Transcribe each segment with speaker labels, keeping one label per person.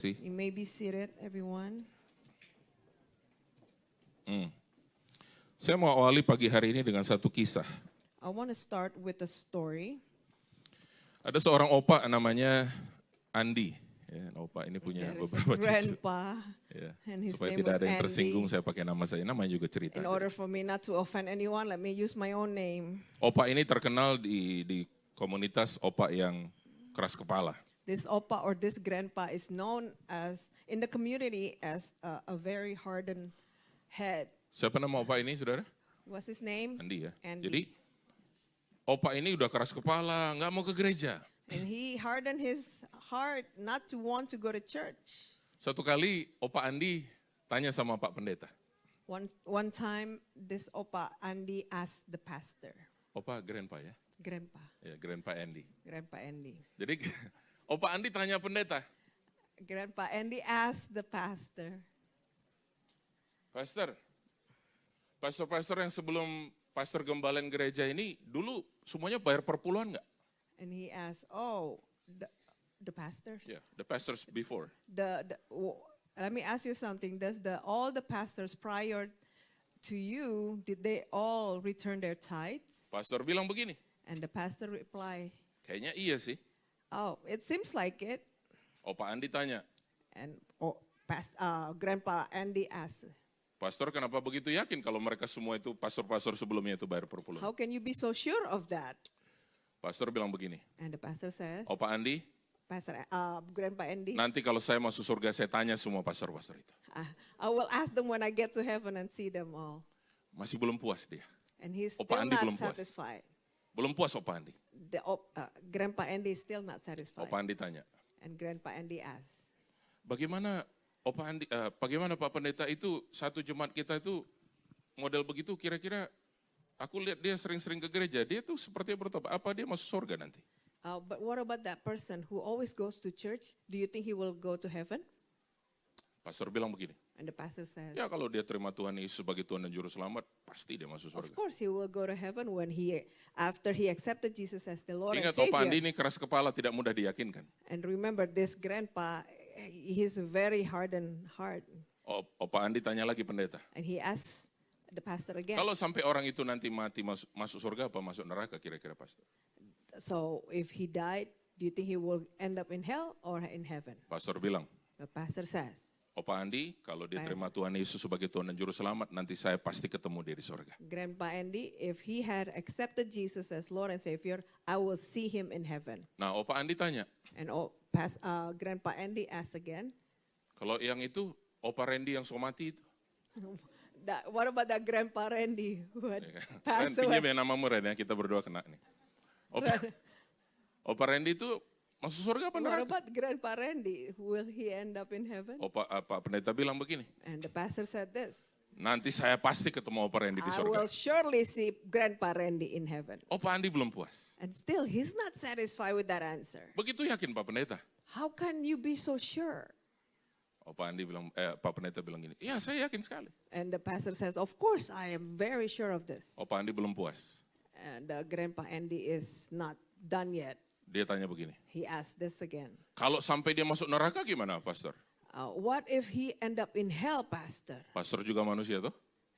Speaker 1: You may be seated, everyone.
Speaker 2: Saya mau awali pagi hari ini dengan satu kisah.
Speaker 1: I want to start with a story.
Speaker 2: Ada seorang opa namanya Andi. Ya, opa ini punya
Speaker 1: There is a
Speaker 2: beberapa cucu.
Speaker 1: grandpa,
Speaker 2: Ya,
Speaker 1: and his
Speaker 2: supaya
Speaker 1: name
Speaker 2: tidak
Speaker 1: was
Speaker 2: ada yang tersinggung,
Speaker 1: Andy.
Speaker 2: saya pakai nama saya. Namanya juga cerita.
Speaker 1: In order for me not to offend anyone, let me use my own name.
Speaker 2: Opa ini terkenal di komunitas opa yang keras kepala.
Speaker 1: This opa or this grandpa is known as in the community as a very hardened head.
Speaker 2: Siapa nama opa ini, saudara?
Speaker 1: What's his name?
Speaker 2: Andi ya.
Speaker 1: Andy.
Speaker 2: Jadi opa ini udah keras kepala, nggak mau ke gereja.
Speaker 1: And he hardened his heart not to want to go to church.
Speaker 2: Suatu kali opa Andi tanya sama Pak Pendeta.
Speaker 1: One time, this opa Andy asked the pastor,
Speaker 2: Opa grandpa ya?
Speaker 1: Grandpa
Speaker 2: Grandpa Andy. Jadi opa Andi tanya pendeta,
Speaker 1: Grandpa Andy asked the pastor,
Speaker 2: Pastor yang sebelum pastor gembalain gereja ini dulu semuanya bayar per puluhan nggak?
Speaker 1: and he asked, the pastors?
Speaker 2: Yeah, the pastors before.
Speaker 1: Let me ask you something. Does all the pastors prior to you, did they all return their tithes?
Speaker 2: Pastor bilang begini,
Speaker 1: And the pastor replied,
Speaker 2: kayaknya iya sih.
Speaker 1: oh, it seems like it.
Speaker 2: Opa Andi tanya,
Speaker 1: And Grandpa Andy asked,
Speaker 2: Pastor kenapa begitu yakin kalau mereka semua itu pastor-pastor sebelumnya itu bayar per puluhan?
Speaker 1: how can you be so sure of that?
Speaker 2: Pastor bilang begini,
Speaker 1: And the pastor says,
Speaker 2: Opa Andi,
Speaker 1: Grandpa Andy,
Speaker 2: nanti kalau saya masuk surga saya tanya semua pastor-pastor itu.
Speaker 1: I will ask them when I get to heaven and see them all.
Speaker 2: Masih belum puas dia.
Speaker 1: And he's
Speaker 2: Opa
Speaker 1: still
Speaker 2: Andy
Speaker 1: not
Speaker 2: belum puas.
Speaker 1: satisfied.
Speaker 2: Belum puas Opa Andi.
Speaker 1: Grandpa Andy is still not satisfied.
Speaker 2: Opa Andi tanya,
Speaker 1: And Grandpa Andy asks,
Speaker 2: bagaimana bagaimana Pak Pendeta itu satu jemaat kita itu model begitu kira-kira aku lihat dia sering-sering ke gereja, dia tuh sepertinya bertobat, apa dia masuk surga nanti?
Speaker 1: but what about that person who always goes to church? Do you think he will go to heaven?
Speaker 2: Pastor bilang begini,
Speaker 1: And the pastor says,
Speaker 2: ya kalau dia terima Tuhan Yesus sebagai Tuhan dan Juru Selamat, pasti dia masuk
Speaker 1: of
Speaker 2: surga.
Speaker 1: course he will go to heaven after he accepted Jesus as the Lord and
Speaker 2: Ingat Opa Andi
Speaker 1: Savior.
Speaker 2: ini keras kepala, tidak mudah diyakinkan.
Speaker 1: And remember, this grandpa, he's a very hardened heart.
Speaker 2: Opa Andi tanya lagi pendeta,
Speaker 1: And he asks the pastor again,
Speaker 2: kalau sampai orang itu nanti mati masuk surga apa masuk neraka kira-kira pastor?
Speaker 1: so if he died, do you think he will end up in hell or in heaven?
Speaker 2: Pastor bilang,
Speaker 1: The pastor says,
Speaker 2: Opa Andi, kalau dia terima Tuhan Yesus sebagai Tuhan dan Juru Selamat, nanti saya pasti ketemu dia di surga.
Speaker 1: Grandpa Andy, if he had accepted Jesus as Lord and Savior, I will see him in heaven.
Speaker 2: Nah, Opa Andi tanya,
Speaker 1: And Grandpa Andy asks again,
Speaker 2: kalau yang itu, Opa Randy yang somati itu.
Speaker 1: what about that Grandpa Randy who had
Speaker 2: Ren,
Speaker 1: passed
Speaker 2: pinjam
Speaker 1: away?
Speaker 2: ya namamu Ren ya, kita berdua kena nih. Opa Randy itu masuk surga apa
Speaker 1: What
Speaker 2: neraka?
Speaker 1: about Grandpa Randy? Will he end up in heaven?
Speaker 2: Pak pendeta bilang begini,
Speaker 1: And the pastor said this,
Speaker 2: nanti saya pasti ketemu Opa Randy di
Speaker 1: I
Speaker 2: surga.
Speaker 1: will surely see Grandpa Randy in heaven.
Speaker 2: Opa Andi belum puas.
Speaker 1: And still, he's not satisfied with that answer.
Speaker 2: Begitu yakin Pak Pendeta.
Speaker 1: How can you be so sure?
Speaker 2: Pak Pendeta bilang gini, iya saya yakin sekali.
Speaker 1: And the pastor says, of course, I am very sure of this.
Speaker 2: Opa Andi belum puas.
Speaker 1: And Grandpa Andy is not done yet.
Speaker 2: Dia tanya begini,
Speaker 1: He asked this again.
Speaker 2: kalau sampai dia masuk neraka gimana Pastor?
Speaker 1: What if he end up in hell, Pastor?
Speaker 2: Pastor juga manusia tuh,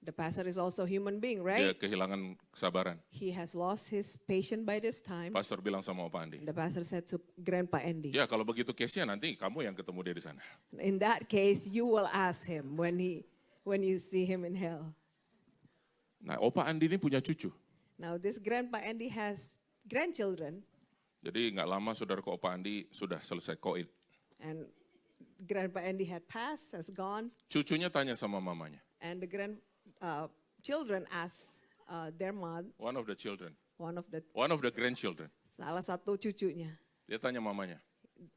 Speaker 1: The pastor is also a human being,
Speaker 2: dia
Speaker 1: right?
Speaker 2: kehilangan kesabaran.
Speaker 1: He has lost his patience by this time.
Speaker 2: Pastor bilang sama Opa Andi,
Speaker 1: The pastor said to Grandpa Andy,
Speaker 2: ya kalau begitu case-nya nanti kamu yang ketemu dia di sana.
Speaker 1: in that case, you will ask him when you see him in hell.
Speaker 2: Nah, Opa Andi ini punya cucu.
Speaker 1: Now, this Grandpa Andy has grandchildren,
Speaker 2: Jadi nggak lama saudaraku Opa Andi sudah selesai koid.
Speaker 1: and Grandpa Andy had passed, has gone,
Speaker 2: Cucunya tanya sama mamanya.
Speaker 1: and the children asked their mom,
Speaker 2: One of the children,
Speaker 1: one of
Speaker 2: the grandchildren.
Speaker 1: salah satu cucunya,
Speaker 2: Dia tanya mamanya,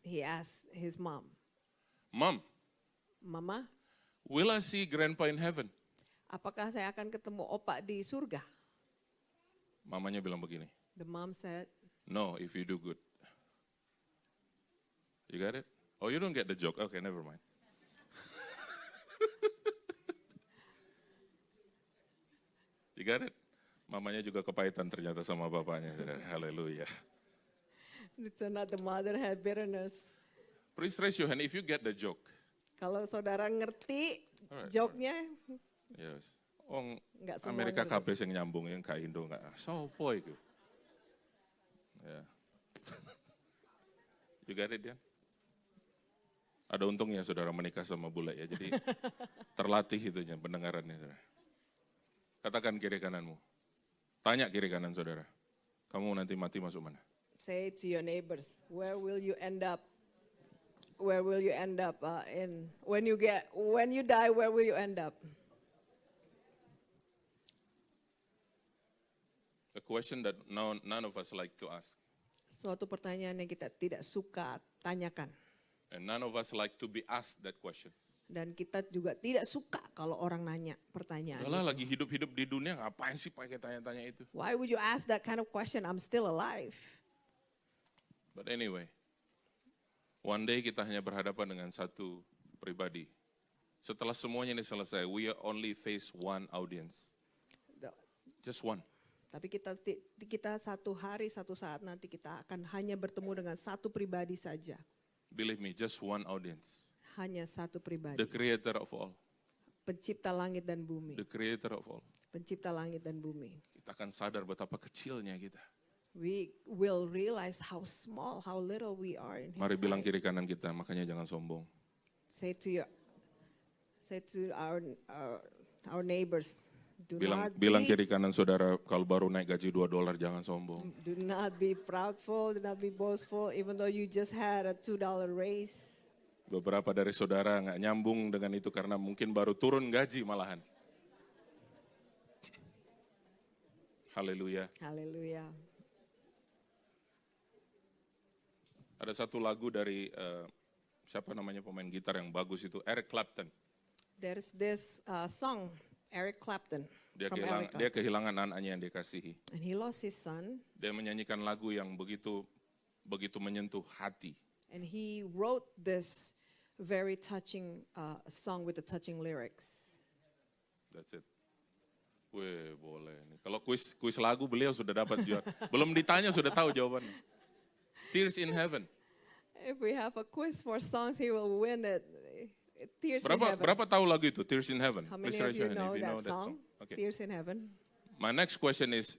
Speaker 1: he asked his mom,
Speaker 2: Mom,
Speaker 1: Mama,
Speaker 2: will I see grandpa in heaven?
Speaker 1: apakah saya akan ketemu opa di surga?
Speaker 2: Mamanya bilang begini,
Speaker 1: The mom said,
Speaker 2: no, if you do good. You got it? Oh, you don't get the joke. Okay, never mind. You got it? Mamanya juga kepahitan ternyata sama bapaknya. Haleluya.
Speaker 1: it's not the mother had bitterness.
Speaker 2: Please raise your hand if you get the joke.
Speaker 1: Kalau saudara ngerti
Speaker 2: Alright.
Speaker 1: joke-nya,
Speaker 2: Yes. Wong
Speaker 1: Nggak semua
Speaker 2: Amerika
Speaker 1: ngerti.
Speaker 2: kabeh sing nyambung yang ka Indo enggak. Sopo iku? Ya. You got it, ya? Ada untungnya saudara menikah sama bule ya. Jadi terlatih itunya pendengarannya, saudara. Katakan kiri kananmu. Tanya kiri kanan saudara. Kamu nanti mati masuk mana?
Speaker 1: say to your neighbors, where will you end up? Where will you end up in when you die? Where will you end up?
Speaker 2: A question that none of us like to ask.
Speaker 1: Suatu pertanyaan yang kita tidak suka tanyakan.
Speaker 2: And none of us like to be asked that question.
Speaker 1: Dan kita juga tidak suka kalau orang nanya pertanyaan
Speaker 2: Udahlah
Speaker 1: itu.
Speaker 2: lagi hidup-hidup di dunia ngapain sih pakai tanya-tanya itu?
Speaker 1: Why would you ask that kind of question? I'm still alive.
Speaker 2: But anyway, one day kita hanya berhadapan dengan satu pribadi. Setelah semuanya ini selesai, we only face one audience. Just one.
Speaker 1: Tapi kita satu hari, satu saat nanti kita akan hanya bertemu dengan satu pribadi saja.
Speaker 2: Believe me, just one audience.
Speaker 1: Hanya satu pribadi.
Speaker 2: The creator of all.
Speaker 1: Pencipta langit dan bumi.
Speaker 2: The creator of all.
Speaker 1: Pencipta langit dan bumi.
Speaker 2: Kita akan sadar betapa kecilnya kita.
Speaker 1: We will realize how small, how little we are in His
Speaker 2: Mari bilang
Speaker 1: sight.
Speaker 2: kiri kanan kita, makanya jangan sombong.
Speaker 1: Say to our neighbors, do
Speaker 2: Bilang kiri kanan saudara, kalau baru naik gaji $2 jangan sombong.
Speaker 1: do not be proudful, do not be boastful, even though you just had a $2 raise.
Speaker 2: Beberapa dari saudara nggak nyambung dengan itu karena mungkin baru turun gaji malahan. Haleluya.
Speaker 1: Haleluya.
Speaker 2: Ada satu lagu dari siapa namanya pemain gitar yang bagus itu, Eric Clapton.
Speaker 1: There's this song, Eric Clapton
Speaker 2: Dia
Speaker 1: from
Speaker 2: kehilangan,
Speaker 1: America.
Speaker 2: dia kehilangan anaknya yang dikasihi.
Speaker 1: And he lost his son,
Speaker 2: Dia menyanyikan lagu yang begitu menyentuh hati.
Speaker 1: and he wrote this very touching song with the touching lyrics.
Speaker 2: That's it. Wih, boleh nih. Kalau kuis lagu beliau sudah dapat juara. Belum ditanya sudah tahu jawabannya. Tears in Heaven.
Speaker 1: If we have a quiz for songs, he will win it. Tears in Heaven.
Speaker 2: Berapa tahu lagu itu, Tears in Heaven?
Speaker 1: How many
Speaker 2: Please
Speaker 1: of
Speaker 2: raise
Speaker 1: you
Speaker 2: your hand
Speaker 1: know
Speaker 2: if you know
Speaker 1: that song?
Speaker 2: Okay.
Speaker 1: Tears in Heaven.
Speaker 2: My next question is,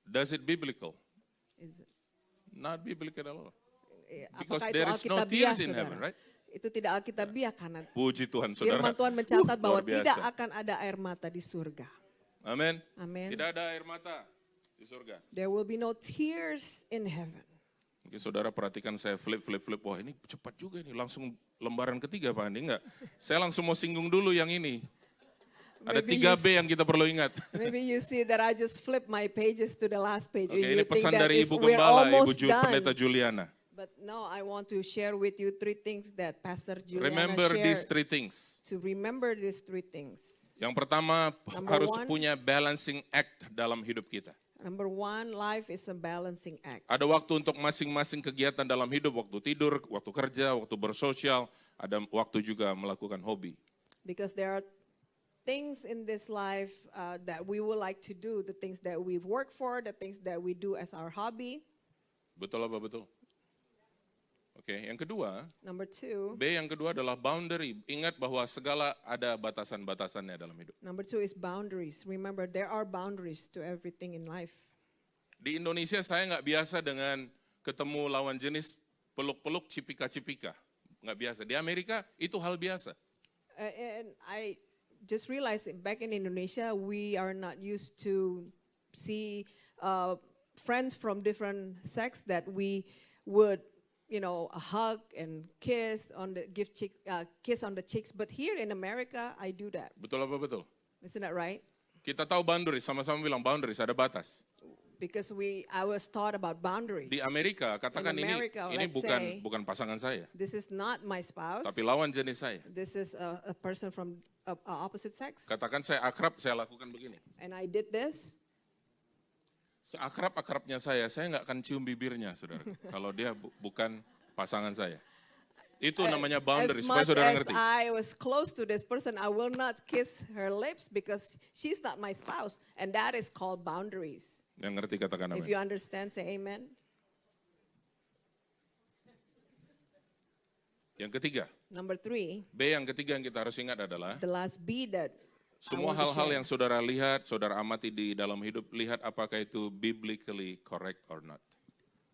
Speaker 2: does it biblical?
Speaker 1: Is it?
Speaker 2: Not biblical at all.
Speaker 1: Apakah
Speaker 2: Because
Speaker 1: itu
Speaker 2: there is no
Speaker 1: Alkitabiah,
Speaker 2: tears in
Speaker 1: saudara?
Speaker 2: heaven, right?
Speaker 1: Itu tidak Alkitabiah karena
Speaker 2: Puji Tuhan, saudara.
Speaker 1: firman Tuhan mencatat bahwa
Speaker 2: Luar biasa.
Speaker 1: tidak akan ada air mata di surga.
Speaker 2: Amin.
Speaker 1: Amin.
Speaker 2: Tidak ada air mata di surga.
Speaker 1: There will be no tears in heaven.
Speaker 2: Mungkin saudara perhatikan saya flip. Wah ini cepat juga nih, langsung lembaran ketiga Pak Andi. Enggak, saya langsung mau singgung dulu yang ini. Ada
Speaker 1: Maybe
Speaker 2: 3B yang kita perlu ingat.
Speaker 1: Maybe you see that I just flip my pages to the last page.
Speaker 2: Oke,
Speaker 1: You
Speaker 2: ini
Speaker 1: think
Speaker 2: pesan
Speaker 1: that
Speaker 2: dari
Speaker 1: is-
Speaker 2: Ibu
Speaker 1: we're
Speaker 2: Gembala, Ibu
Speaker 1: almost done.
Speaker 2: Pendeta Juliana.
Speaker 1: But no, I want to share with you 3 things that Pastor Juliana
Speaker 2: Remember
Speaker 1: shared.
Speaker 2: these 3 things.
Speaker 1: To remember these 3 things.
Speaker 2: Yang pertama,
Speaker 1: Number
Speaker 2: harus
Speaker 1: 1.
Speaker 2: punya balancing act dalam hidup kita.
Speaker 1: Number 1, life is a balancing act.
Speaker 2: Ada waktu untuk masing-masing kegiatan dalam hidup, waktu tidur, waktu kerja, waktu bersosial, ada waktu juga melakukan hobi.
Speaker 1: Because there are things in this life that we would like to do, the things that we've worked for, the things that we do as our hobby.
Speaker 2: Betul apa betul? Oke, yang kedua,
Speaker 1: Number 2,
Speaker 2: B yang kedua adalah boundary. Ingat bahwa segala ada batasan-batasannya dalam hidup.
Speaker 1: number 2 is boundaries. Remember, there are boundaries to everything in life.
Speaker 2: Di Indonesia saya nggak biasa dengan ketemu lawan jenis peluk-peluk cipika-cipika. Nggak biasa. Di Amerika itu hal biasa.
Speaker 1: And I just realized back in Indonesia, we are not used to see friends from different sex that we would, hug and kiss on the kiss on the cheeks. But here in America, I do that.
Speaker 2: Betul apa betul?
Speaker 1: Isn't that right?
Speaker 2: Kita tahu boundaries, sama-sama bilang boundaries, ada batas.
Speaker 1: Because I was taught about boundaries.
Speaker 2: Di Amerika, katakan
Speaker 1: In America,
Speaker 2: ini
Speaker 1: let's say-
Speaker 2: bukan pasangan saya,
Speaker 1: This is not my spouse.
Speaker 2: tapi lawan jenis saya.
Speaker 1: This is a person from opposite sex.
Speaker 2: Katakan saya akrab, saya lakukan begini.
Speaker 1: And I did this.
Speaker 2: Seakrab-akrabnya saya nggak akan cium bibirnya, saudara. Kalau dia bukan pasangan saya. Itu namanya boundaries,
Speaker 1: As
Speaker 2: supaya
Speaker 1: much
Speaker 2: saudara
Speaker 1: as
Speaker 2: ngerti.
Speaker 1: I was close to this person, I will not kiss her lips because she's not my spouse. And that is called boundaries.
Speaker 2: Yang ngerti katakan
Speaker 1: If
Speaker 2: amin.
Speaker 1: you understand, say amen.
Speaker 2: Yang ketiga,
Speaker 1: Number 3,
Speaker 2: B yang ketiga yang kita harus ingat adalah
Speaker 1: the last B that I
Speaker 2: semua
Speaker 1: want to
Speaker 2: hal-hal
Speaker 1: share.
Speaker 2: yang saudara lihat, saudara amati di dalam hidup, lihat apakah itu biblically correct or not.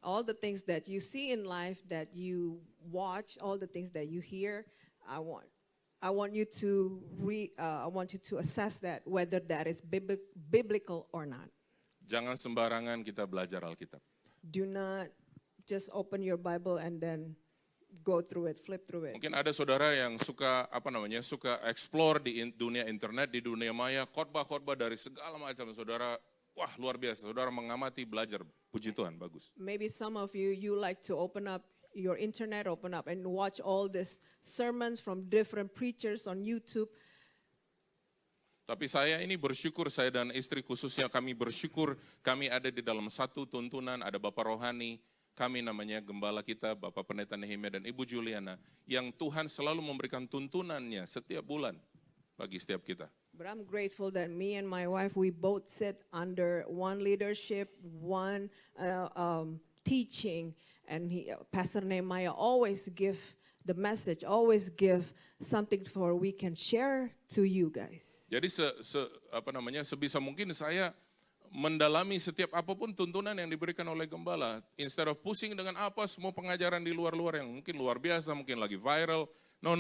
Speaker 1: All the things that you see in life, that you watch, all the things that you hear, I want you to I want you to assess that whether that is biblical or not.
Speaker 2: Jangan sembarangan kita belajar Alkitab.
Speaker 1: Do not just open your Bible and then go through it, flip through it.
Speaker 2: Mungkin ada saudara yang suka suka explore di dunia internet, di dunia maya, khotbah-khotbah dari segala macam. Saudara, wah luar biasa. Saudara mengamati, belajar. Puji Tuhan, bagus.
Speaker 1: Maybe some of you like to open up your internet, open up and watch all these sermons from different preachers on YouTube.
Speaker 2: Tapi saya ini bersyukur, saya dan istri khususnya kami bersyukur kami ada di dalam satu tuntunan, ada Bapak Rohani, kami namanya gembala kita, Bapak Pendeta Nehemia dan Ibu Juliana, yang Tuhan selalu memberikan tuntunannya setiap bulan bagi setiap kita.
Speaker 1: But I'm grateful that me and my wife, we both sit under one leadership, one teaching, and Pastor Nehemiah always give the message, always give something for we can share to you guys.
Speaker 2: Jadi sebisa mungkin saya mendalami setiap apapun tuntunan yang diberikan oleh gembala. Instead of pusing dengan apa semua pengajaran di luar-luar yang mungkin luar biasa, mungkin lagi viral. No.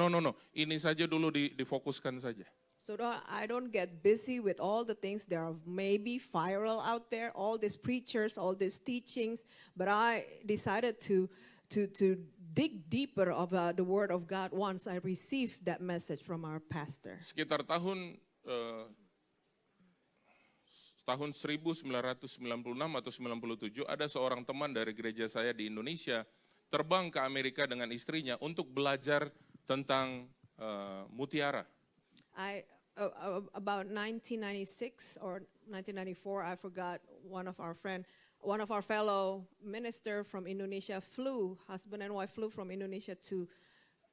Speaker 2: Ini saja dulu difokuskan saja.
Speaker 1: So I don't get busy with all the things that are maybe viral out there, all these preachers, all these teachings, but I decided to dig deeper about the Word of God once I received that message from our pastor.
Speaker 2: Sekitar tahun 1996 atau 97 ada seorang teman dari gereja saya di Indonesia terbang ke Amerika dengan istrinya untuk belajar tentang mutiara.
Speaker 1: About 1996 or 1994, I forgot, one of our fellow minister from Indonesia husband and wife flew from Indonesia to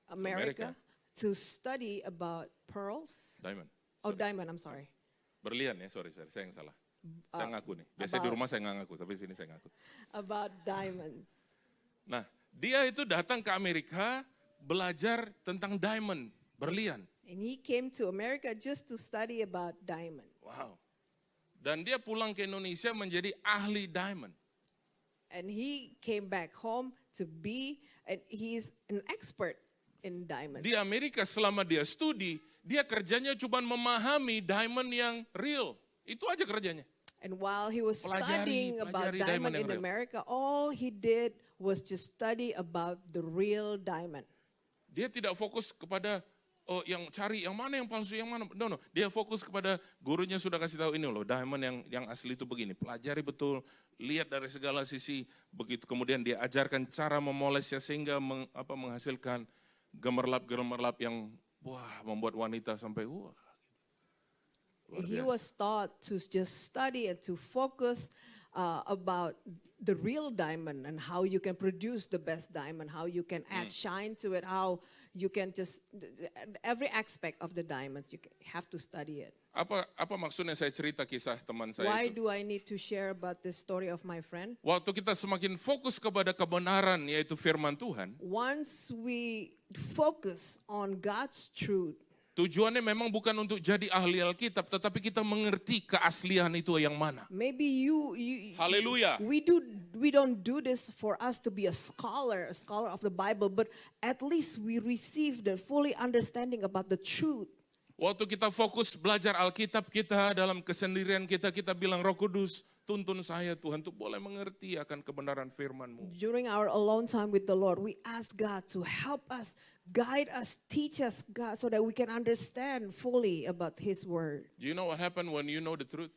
Speaker 1: America to study about pearls.
Speaker 2: Diamond.
Speaker 1: Oh, diamond, I'm sorry.
Speaker 2: Berlian ya, sorry, saya yang salah. Saya ngaku nih, biasanya di rumah saya nggak ngaku, tapi sini saya ngaku.
Speaker 1: About diamonds.
Speaker 2: Nah, dia itu datang ke Amerika belajar tentang diamond, berlian.
Speaker 1: And he came to America just to study about diamond.
Speaker 2: Wow. Dan dia pulang ke Indonesia menjadi ahli diamond.
Speaker 1: And he came back home and he's an expert in diamonds.
Speaker 2: Di Amerika selama dia studi, dia kerjanya cuma memahami diamond yang real. Itu aja kerjanya.
Speaker 1: And while he was studying about
Speaker 2: pelajari
Speaker 1: diamond
Speaker 2: yang
Speaker 1: in
Speaker 2: real.
Speaker 1: America, all he did was just study about the real diamond.
Speaker 2: Dia tidak fokus kepada yang cari yang mana yang palsu, yang mana. No. Dia fokus kepada gurunya sudah kasih tahu ini loh, diamond yang asli itu begini. Pelajari betul, lihat dari segala sisi. Begitu kemudian dia ajarkan cara memolesnya sehingga menghasilkan gemerlap yang membuat wanita sampai wah.
Speaker 1: He was taught to just study and to focus about the real diamond and how you can produce the best diamond, how you can add shine to it, how you can just every aspect of the diamonds you have to study it.
Speaker 2: Apa maksudnya saya cerita kisah teman saya
Speaker 1: Why
Speaker 2: itu?
Speaker 1: do I need to share about this story of my friend?
Speaker 2: Waktu kita semakin fokus kepada kebenaran yaitu firman Tuhan,
Speaker 1: Once we focus on God's truth,
Speaker 2: tujuannya memang bukan untuk jadi ahli Alkitab, tetapi kita mengerti keaslian itu yang mana.
Speaker 1: maybe you
Speaker 2: Haleluya.
Speaker 1: we don't do this for us to be a scholar of the Bible, but at least we receive the fully understanding about the truth.
Speaker 2: Waktu kita fokus belajar Alkitab kita dalam kesendirian kita bilang Roh Kudus, tuntun saya Tuhan untuk boleh mengerti akan kebenaran firman-Mu.
Speaker 1: During our alone time with the Lord, we ask God to help us, guide us, teach us, God, so that we can understand fully about His Word.
Speaker 2: Do you know what happened when you know the truth?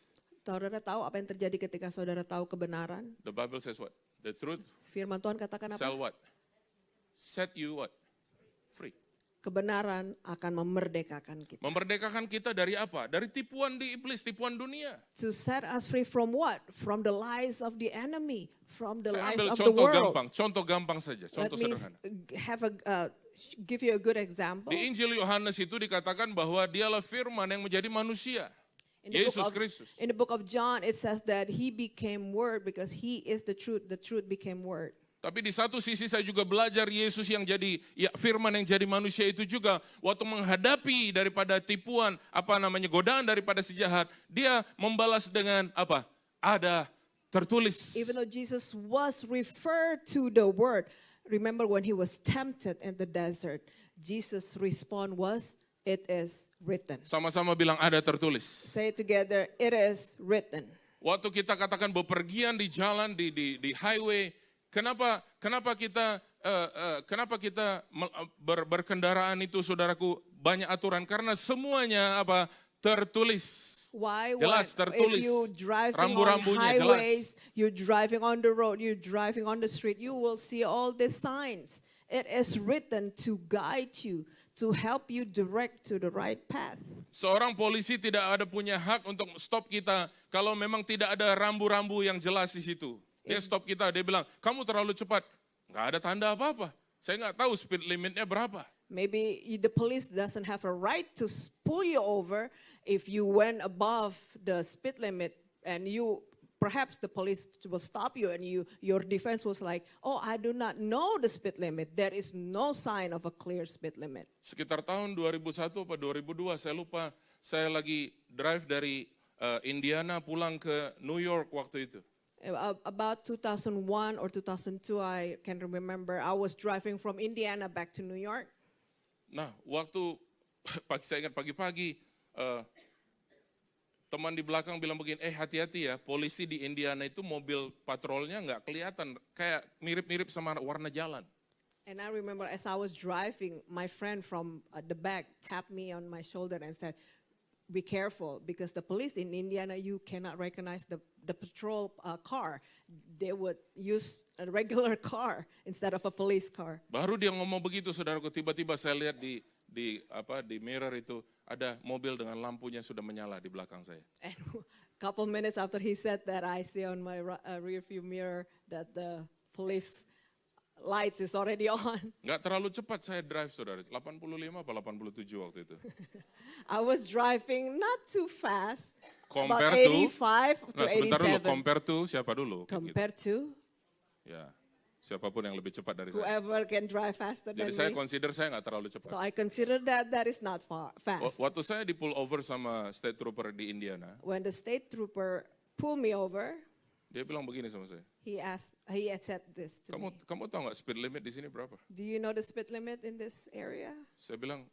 Speaker 1: Saudara tahu apa yang terjadi ketika saudara tahu kebenaran?
Speaker 2: The Bible says what? The truth
Speaker 1: Firman Tuhan katakan
Speaker 2: shall
Speaker 1: apa?
Speaker 2: what? Set you what? Free.
Speaker 1: Kebenaran akan memerdekakan kita.
Speaker 2: Memerdekakan kita dari apa? Dari tipuan di iblis, tipuan dunia.
Speaker 1: To set us free from what? From the lies of the enemy, from the
Speaker 2: Saya
Speaker 1: lies
Speaker 2: ambil
Speaker 1: of the world.
Speaker 2: contoh gampang saja, contoh
Speaker 1: Let me
Speaker 2: sederhana.
Speaker 1: give you a good example.
Speaker 2: Di Injil Yohanes itu dikatakan bahwa dialah firman yang menjadi manusia. Yesus Kristus.
Speaker 1: In the book of John, it says that He became Word because He is the truth. The truth became Word.
Speaker 2: Tapi di satu sisi saya juga belajar Yesus yang jadi, ya firman yang jadi manusia itu juga, waktu menghadapi daripada tipuan, godaan daripada si jahat, dia membalas dengan apa? Ada tertulis.
Speaker 1: Even though Jesus was referred to the word, remember when he was tempted in the desert, Jesus' response was, "It is written."
Speaker 2: Sama-sama bilang ada tertulis.
Speaker 1: Say it together, "It is written."
Speaker 2: Waktu kita katakan bepergian di jalan, di highway, kenapa kita berkendaraan itu, saudaraku, banyak aturan? Karena semuanya apa? Tertulis.
Speaker 1: Why?
Speaker 2: Jelas, tertulis.
Speaker 1: If you driving on
Speaker 2: Rambu-rambunya jelas.
Speaker 1: highways, you're driving on the road, you're driving on the street, you will see all these signs. It is written to guide you, to help you direct to the right path.
Speaker 2: Seorang polisi tidak ada punya hak untuk stop kita kalau memang tidak ada rambu-rambu yang jelas di situ. Dia stop kita, dia bilang, kamu terlalu cepat. Nggak ada tanda apa-apa. Saya nggak tahu speed limitnya berapa.
Speaker 1: Maybe the police doesn't have a right to pull you over if you went above the speed limit, and perhaps the police will stop you, and your defense was like, "Oh, I do not know the speed limit. There is no sign of a clear speed limit."
Speaker 2: Sekitar tahun 2001 atau 2002, saya lupa, saya lagi drive dari Indiana pulang ke New York waktu itu.
Speaker 1: About 2001 or 2002, I can remember, I was driving from Indiana back to New York.
Speaker 2: Nah, waktu saya ingat pagi-pagi, teman di belakang bilang begini, hati-hati ya, polisi di Indiana itu mobil patrolnya nggak kelihatan, kayak mirip-mirip sama warna jalan.
Speaker 1: And I remember as I was driving, my friend from the back tapped me on my shoulder and said, "Be careful, because the police in Indiana, you cannot recognize the patrol car. They would use a regular car instead of a police car."
Speaker 2: Baru dia ngomong begitu, saudaraku, tiba-tiba saya lihat di mirror itu ada mobil dengan lampunya sudah menyala di belakang saya.
Speaker 1: And a couple minutes after he said that, I see on my rear view mirror that the police lights is already on.
Speaker 2: Nggak terlalu cepat saya drive, saudara. 85 apa 87 waktu itu.
Speaker 1: I was driving not too fast,
Speaker 2: Compare
Speaker 1: about
Speaker 2: to,
Speaker 1: 85 to
Speaker 2: nah sebentar dulu,
Speaker 1: 87.
Speaker 2: compare to siapa dulu?
Speaker 1: Compared to
Speaker 2: Ya, siapapun yang lebih cepat dari saya.
Speaker 1: whoever can drive faster than
Speaker 2: Jadi saya
Speaker 1: me.
Speaker 2: consider saya nggak terlalu
Speaker 1: So
Speaker 2: cepat.
Speaker 1: I consider that is not fast.
Speaker 2: Waktu saya di pull over sama state trooper di Indiana,
Speaker 1: When the state trooper pulled me over,
Speaker 2: dia bilang begini sama saya.
Speaker 1: he had said this to me.
Speaker 2: Kamu tahu nggak speed limit di sini berapa?
Speaker 1: Do you know the speed limit in this area?
Speaker 2: Saya bilang,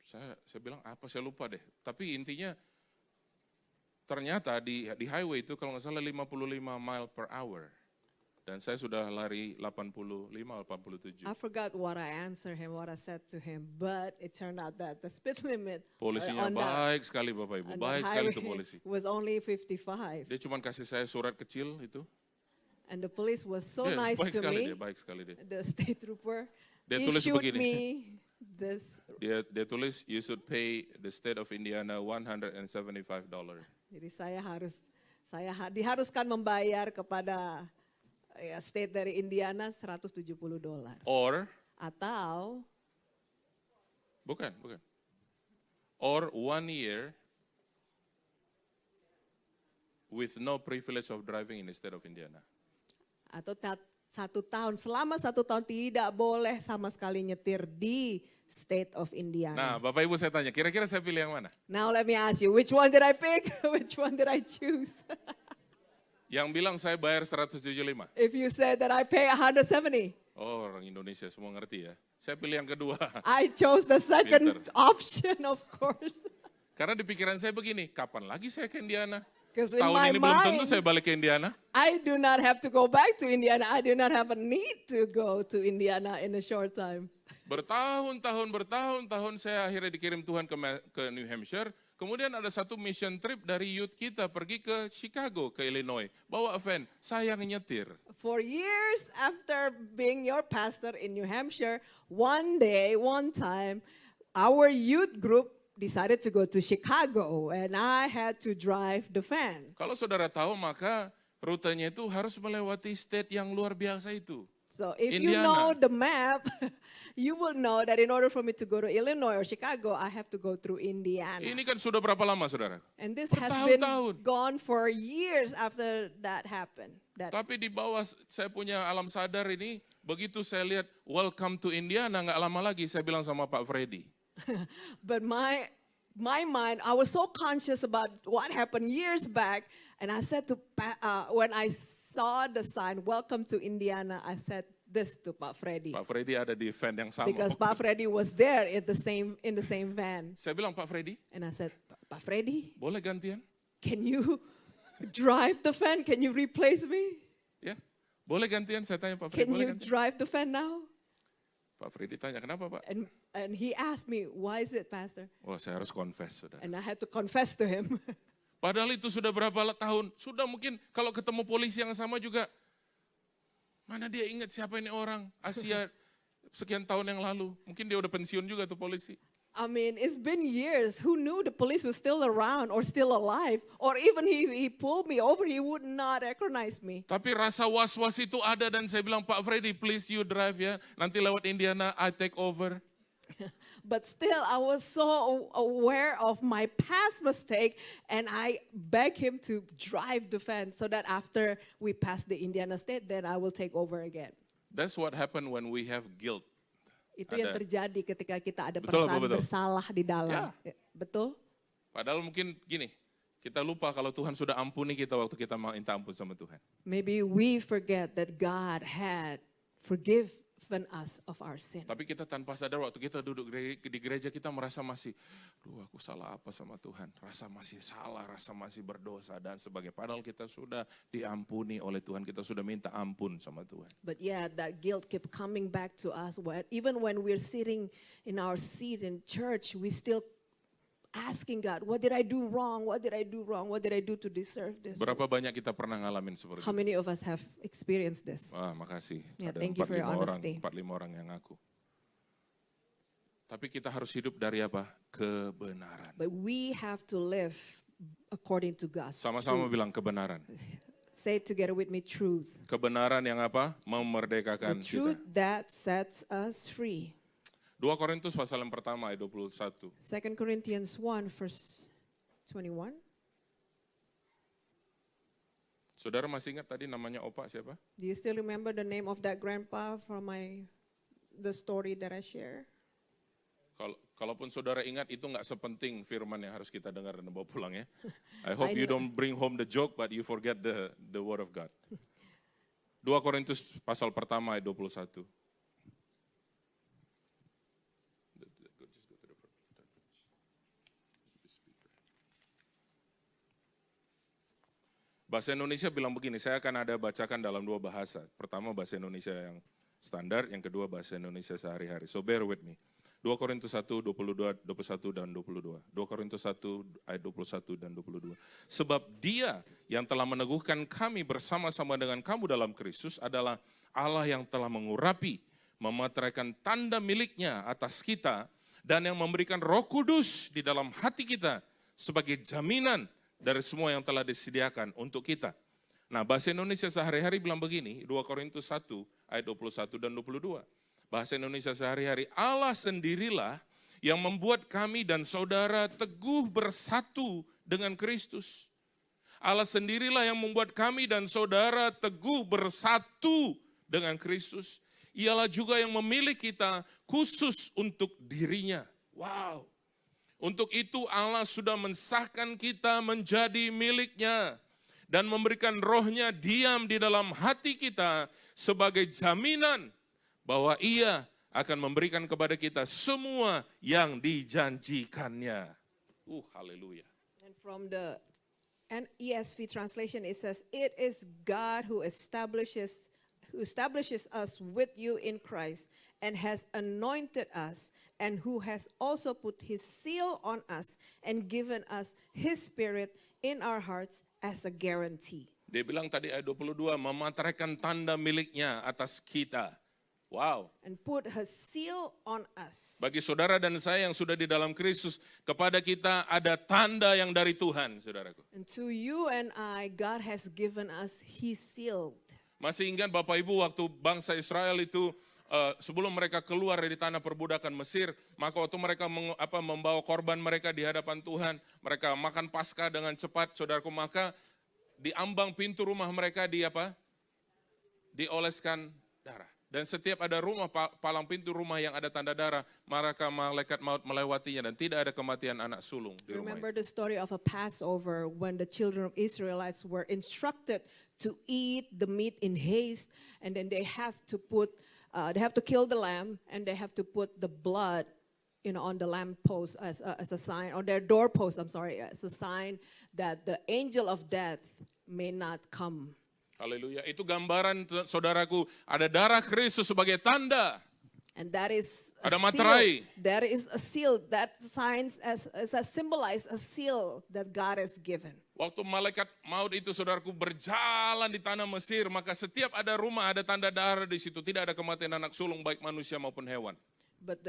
Speaker 2: saya bilang apa? Saya lupa deh. Tapi intinya ternyata di highway itu kalau nggak salah 55 mile per hour. Dan saya sudah lari 85, 87.
Speaker 1: I forgot what I answered him, what I said to him, but it turned out that the speed limit
Speaker 2: Polisinya
Speaker 1: on
Speaker 2: baik sekali Bapak Ibu,
Speaker 1: the
Speaker 2: baik sekali
Speaker 1: highway
Speaker 2: itu polisi.
Speaker 1: was only 55.
Speaker 2: Dia cuma kasih saya surat kecil itu.
Speaker 1: And the police was so
Speaker 2: Dia
Speaker 1: nice
Speaker 2: baik
Speaker 1: to
Speaker 2: sekali
Speaker 1: me.
Speaker 2: dia, baik sekali dia.
Speaker 1: The state trooper
Speaker 2: Dia tulis
Speaker 1: issued
Speaker 2: begini.
Speaker 1: me this.
Speaker 2: Dia tulis, you should pay the state of Indiana $175.
Speaker 1: Jadi diharuskan membayar kepada state dari Indiana $170.
Speaker 2: Or,
Speaker 1: Atau
Speaker 2: bukan. Or 1 year with no privilege of driving in the state of Indiana.
Speaker 1: atau 1 tahun, selama 1 tahun tidak boleh sama sekali nyetir di state of Indiana.
Speaker 2: Nah, Bapak Ibu saya tanya, kira-kira saya pilih yang mana?
Speaker 1: Now let me ask you, which one did I pick? Which one did I choose?
Speaker 2: Yang bilang saya bayar 175.
Speaker 1: If you said that I pay 170,
Speaker 2: Oh, orang Indonesia semua ngerti ya. Saya pilih yang kedua.
Speaker 1: I chose the second
Speaker 2: Pinter.
Speaker 1: option, of course.
Speaker 2: Karena di pikiran saya begini, kapan lagi saya ke Indiana?
Speaker 1: 'Cause in
Speaker 2: Tahun
Speaker 1: my
Speaker 2: ini belum tentu
Speaker 1: mind,
Speaker 2: saya balik ke Indiana.
Speaker 1: I do not have to go back to Indiana. I do not have a need to go to Indiana in a short time.
Speaker 2: Bertahun-tahun saya akhirnya dikirim Tuhan ke New Hampshire. Kemudian ada satu mission trip dari youth kita pergi ke Chicago, ke Illinois. Bawa van, saya yang nyetir.
Speaker 1: For years after being your pastor in New Hampshire, one day, one time, our youth group decided to go to Chicago and I had to drive the van.
Speaker 2: Kalau saudara tahu maka rutenya itu harus melewati state yang luar biasa itu.
Speaker 1: So if you
Speaker 2: Indiana.
Speaker 1: know the map, you will know that in order for me to go to Illinois or Chicago, I have to go through Indiana.
Speaker 2: Ini kan sudah berapa lama saudara?
Speaker 1: And this has been
Speaker 2: Bertahun-tahun.
Speaker 1: gone for years after that happened. that.
Speaker 2: Tapi di bawah saya punya alam sadar ini, begitu saya lihat Welcome to Indiana, nggak lama lagi saya bilang sama Pak Freddy.
Speaker 1: But my mind, I was so conscious about what happened years back, and I said when I saw the sign "Welcome to Indiana," I said this to Pak Freddy
Speaker 2: Pak Freddy ada di van yang sama.
Speaker 1: because Pak Freddy was there in the same van,
Speaker 2: Saya bilang, Pak Freddy,
Speaker 1: and I said, Pak Freddy,
Speaker 2: boleh gantian?
Speaker 1: can you drive the van? Can you replace me?
Speaker 2: Ya, boleh gantian? Saya tanya Pak Freddy,
Speaker 1: Can
Speaker 2: boleh
Speaker 1: you
Speaker 2: gantian?
Speaker 1: drive the van now?
Speaker 2: Pak Freddy tanya, kenapa Pak?
Speaker 1: And he asked me, why is it, Pastor?
Speaker 2: Oh, saya harus confess, saudara.
Speaker 1: And I had to confess to him.
Speaker 2: Padahal itu sudah berapa tahun, sudah mungkin kalau ketemu polisi yang sama juga, mana dia ingat siapa ini orang, Asia sekian tahun yang lalu. Mungkin dia udah pensiun juga tuh polisi.
Speaker 1: I mean, it's been years. Who knew the police was still around or still alive? Or even he pulled me over, he would not recognize me.
Speaker 2: Tapi rasa was-was itu ada dan saya bilang, Pak Freddy, please you drive ya. Nanti lewat Indiana, I take over.
Speaker 1: But still, I was so aware of my past mistake, and I begged him to drive the van so that after we pass the Indiana State, then I will take over again.
Speaker 2: That's what happened when we have guilt.
Speaker 1: Itu yang
Speaker 2: Ada.
Speaker 1: terjadi ketika kita ada
Speaker 2: Betul,
Speaker 1: perasaan
Speaker 2: betul.
Speaker 1: bersalah di dalam.
Speaker 2: Ya.
Speaker 1: Betul?
Speaker 2: Padahal mungkin gini, kita lupa kalau Tuhan sudah ampuni kita waktu kita minta ampun sama Tuhan.
Speaker 1: Maybe we forget that God had forgiven us of our sin.
Speaker 2: Tapi kita tanpa sadar waktu kita duduk di gereja kita merasa masih, duh aku salah apa sama Tuhan. Rasa masih salah, rasa masih berdosa dan sebagainya. Padahal kita sudah diampuni oleh Tuhan, kita sudah minta ampun sama Tuhan.
Speaker 1: But yeah, that guilt kept coming back to us. Even when we're sitting in our seat in church, we still asking God, what did I do wrong? What did I do wrong? What did I do to deserve this?
Speaker 2: Berapa banyak kita pernah ngalamin seperti
Speaker 1: How
Speaker 2: itu?
Speaker 1: many of us have experienced this?
Speaker 2: Wah, makasih.
Speaker 1: Yeah,
Speaker 2: Ada
Speaker 1: thank you for your
Speaker 2: 45 orang,
Speaker 1: honesty.
Speaker 2: 45 orang yang ngaku. Tapi kita harus hidup dari apa? Kebenaran.
Speaker 1: But we have to live according to God.
Speaker 2: Sama-sama bilang kebenaran.
Speaker 1: Say it together with me, truth.
Speaker 2: Kebenaran yang apa?
Speaker 1: The
Speaker 2: Memerdekakan
Speaker 1: truth
Speaker 2: kita.
Speaker 1: that sets us free.
Speaker 2: 2 Korintus pasal yang pertama ayat 21.
Speaker 1: 2 Corinthians 1 verse 21.
Speaker 2: Saudara masih ingat tadi namanya Opa siapa?
Speaker 1: Do you still remember the name of that grandpa from the story that I share?
Speaker 2: Kalaupun saudara ingat itu nggak sepenting firman yang harus kita dengar dan bawa pulang ya. I hope
Speaker 1: I
Speaker 2: you
Speaker 1: know.
Speaker 2: don't bring home the joke but you forget the word of God. 2 Korintus pasal pertama ayat 21. Bahasa Indonesia bilang begini, saya akan ada bacakan dalam 2 bahasa. Pertama bahasa Indonesia yang standar, yang kedua bahasa Indonesia sehari-hari. So bear with me. 2 Korintus 1, 22, 21 dan 22. 2 Korintus 1 ayat 21 dan 22. Sebab dia yang telah meneguhkan kami bersama-sama dengan kamu dalam Kristus adalah Allah yang telah mengurapi, memeteraikan tanda miliknya atas kita, dan yang memberikan Roh Kudus di dalam hati kita sebagai jaminan dari semua yang telah disediakan untuk kita. Nah, bahasa Indonesia sehari-hari bilang begini, 2 Korintus 1 ayat 21 dan 22. Bahasa Indonesia sehari-hari, Allah sendirilah yang membuat kami dan saudara teguh bersatu dengan Kristus. Allah sendirilah yang membuat kami dan saudara teguh bersatu dengan Kristus. Ialah juga yang memilih kita khusus untuk dirinya. Wow. Untuk itu Allah sudah mensahkan kita menjadi miliknya dan memberikan rohnya diam di dalam hati kita sebagai jaminan bahwa ia akan memberikan kepada kita semua yang dijanjikannya. Haleluya.
Speaker 1: And from the ESV translation, it says, it is God who establishes us with you in Christ and has anointed us, and who has also put his seal on us and given us his spirit in our hearts as a guarantee.
Speaker 2: Dia bilang tadi ayat 22, memeteraikan tanda miliknya atas kita. Wow.
Speaker 1: And put his seal on us.
Speaker 2: Bagi saudara dan saya yang sudah di dalam Kristus, kepada kita ada tanda yang dari Tuhan, saudaraku.
Speaker 1: And to you and I, God has given us his seal.
Speaker 2: Masih ingat Bapak Ibu waktu bangsa Israel itu sebelum mereka keluar dari tanah perbudakan Mesir, maka waktu mereka membawa korban mereka di hadapan Tuhan, mereka makan Paskah dengan cepat, saudaraku, maka di ambang pintu rumah mereka dioleskan darah. Dan setiap ada rumah, palang pintu rumah yang ada tanda darah, maka malaikat maut melewatinya dan tidak ada kematian anak sulung di rumah
Speaker 1: Remember
Speaker 2: itu.
Speaker 1: the story of a Passover when the children of Israelites were instructed to eat the meat in haste, and then they have to kill the lamb, and they have to put the blood, on the lamppost as a sign, on their doorpost. As a sign that the angel of death may not come.
Speaker 2: Haleluya. Itu gambaran, saudaraku, ada darah Kristus sebagai tanda.
Speaker 1: And that is a
Speaker 2: Ada
Speaker 1: seal.
Speaker 2: materai.
Speaker 1: That is a seal. That signs as symbolize a seal that God has given.
Speaker 2: Waktu malaikat maut itu, saudaraku, berjalan di tanah Mesir, maka setiap ada rumah ada tanda darah di situ. Tidak ada kematian anak sulung baik manusia maupun hewan.
Speaker 1: But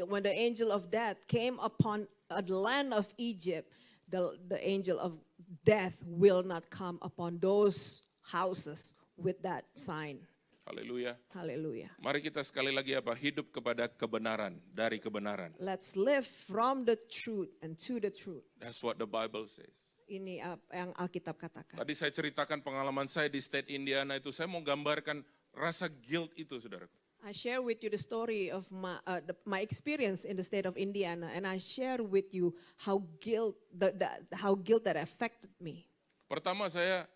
Speaker 1: when the angel of death came upon the land of Egypt, the angel of death will not come upon those houses with that sign.
Speaker 2: Haleluya.
Speaker 1: Hallelujah.
Speaker 2: Mari kita sekali lagi hidup kepada kebenaran, dari kebenaran.
Speaker 1: Let's live from the truth and to the truth.
Speaker 2: That's what the Bible says.
Speaker 1: Ini yang Alkitab katakan.
Speaker 2: Tadi saya ceritakan pengalaman saya di state Indiana itu, saya mau gambarkan rasa guilt itu, saudaraku.
Speaker 1: I share with you the story of my experience in the state of Indiana, and I share with you how guilt that affected me.
Speaker 2: Pertama saya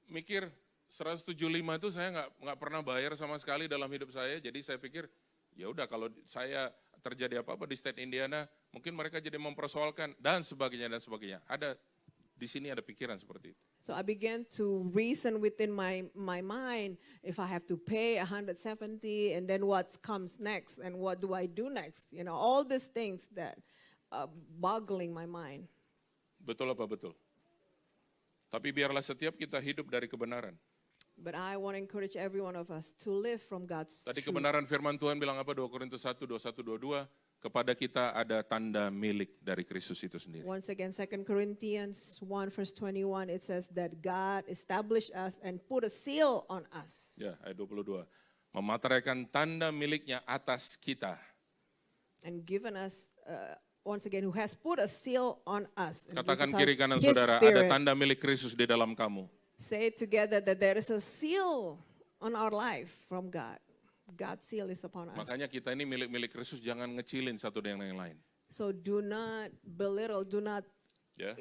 Speaker 2: mikir 175 itu saya nggak pernah bayar sama sekali dalam hidup saya. Jadi saya pikir ya udah, kalau saya terjadi apa-apa di state Indiana, mungkin mereka jadi mempersoalkan dan sebagainya dan sebagainya. Di sini ada pikiran seperti itu.
Speaker 1: So I began to reason within my mind, if I have to pay 170, and then what comes next, and what do I do next? All these things that boggling my mind.
Speaker 2: Betul apa betul? Tapi biarlah setiap kita hidup dari kebenaran.
Speaker 1: But I want to encourage every one of us to live from God's
Speaker 2: Tadi
Speaker 1: truth.
Speaker 2: kebenaran firman Tuhan bilang apa? 2 Korintus 1, 21, 22. Kepada kita ada tanda milik dari Kristus itu sendiri.
Speaker 1: Once again, 2 Corinthians 1 verse 21, it says that God established us and put a seal on us.
Speaker 2: Ya, ayat 22. Memateraikan tanda miliknya atas kita.
Speaker 1: And given us, once again, who has put a seal on us. And
Speaker 2: Katakan
Speaker 1: gives us
Speaker 2: kiri kanan
Speaker 1: His
Speaker 2: saudara, ada
Speaker 1: Spirit.
Speaker 2: tanda milik Kristus di dalam kamu.
Speaker 1: Say it together that there is a seal on our life from God. God's seal is upon us.
Speaker 2: Makanya kita ini milik-milik Kristus, jangan ngecilin satu dengan yang lain.
Speaker 1: So do not belittle, do not,
Speaker 2: Ya,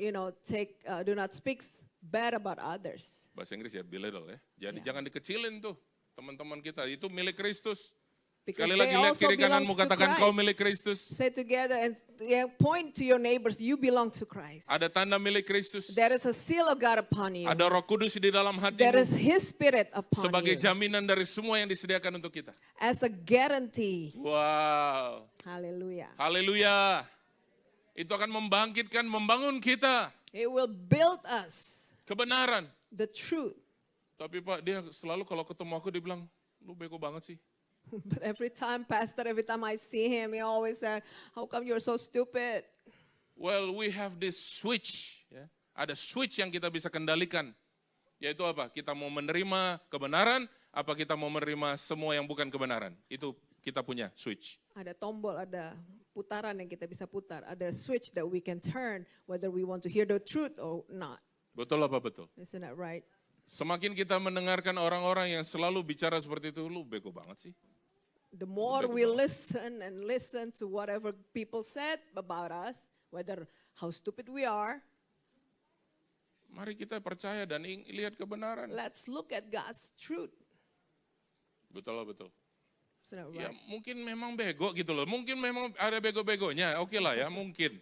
Speaker 1: do not speak bad about others.
Speaker 2: bahasa Inggris ya, belittle ya. Jadi
Speaker 1: Ya.
Speaker 2: jangan dikecilin tuh teman-teman kita, itu milik Kristus.
Speaker 1: Because
Speaker 2: Sekali
Speaker 1: they
Speaker 2: lagi lihat
Speaker 1: also
Speaker 2: kiri kananmu,
Speaker 1: belongs to
Speaker 2: katakan kau
Speaker 1: Christ.
Speaker 2: milik Kristus.
Speaker 1: Say together and point to your neighbors, you belong to Christ.
Speaker 2: Ada tanda milik Kristus.
Speaker 1: There is a seal of God upon you.
Speaker 2: Ada Roh Kudus di dalam
Speaker 1: There is
Speaker 2: hatimu
Speaker 1: His Spirit upon
Speaker 2: sebagai
Speaker 1: you.
Speaker 2: jaminan dari semua yang disediakan untuk kita.
Speaker 1: As a guarantee.
Speaker 2: Wow.
Speaker 1: Hallelujah.
Speaker 2: Haleluya. Itu akan membangkitkan, membangun kita.
Speaker 1: It will build us
Speaker 2: Kebenaran.
Speaker 1: the truth.
Speaker 2: Tapi Pak, dia selalu kalau ketemu aku dia bilang, lu bego banget sih.
Speaker 1: But every time I see him, he always said, how come you're so stupid?
Speaker 2: Well, we have this switch. Ya. Ada switch yang kita bisa kendalikan. Yaitu apa? Kita mau menerima kebenaran, apa kita mau menerima semua yang bukan kebenaran. Itu kita punya switch.
Speaker 1: Ada tombol, ada putaran yang kita bisa putar. Ada switch that we can turn whether we want to hear the truth or not.
Speaker 2: Betul apa betul?
Speaker 1: Isn't that right?
Speaker 2: Semakin kita mendengarkan orang-orang yang selalu bicara seperti itu, lu bego banget sih.
Speaker 1: The more we listen to whatever people said about us, whether how stupid we are,
Speaker 2: Mari kita percaya dan lihat kebenaran.
Speaker 1: let's look at God's truth.
Speaker 2: Betul apa betul?
Speaker 1: Isn't that
Speaker 2: Ya
Speaker 1: right?
Speaker 2: mungkin memang bego gitu loh. Mungkin memang ada bego-begonya. Oke lah ya, mungkin.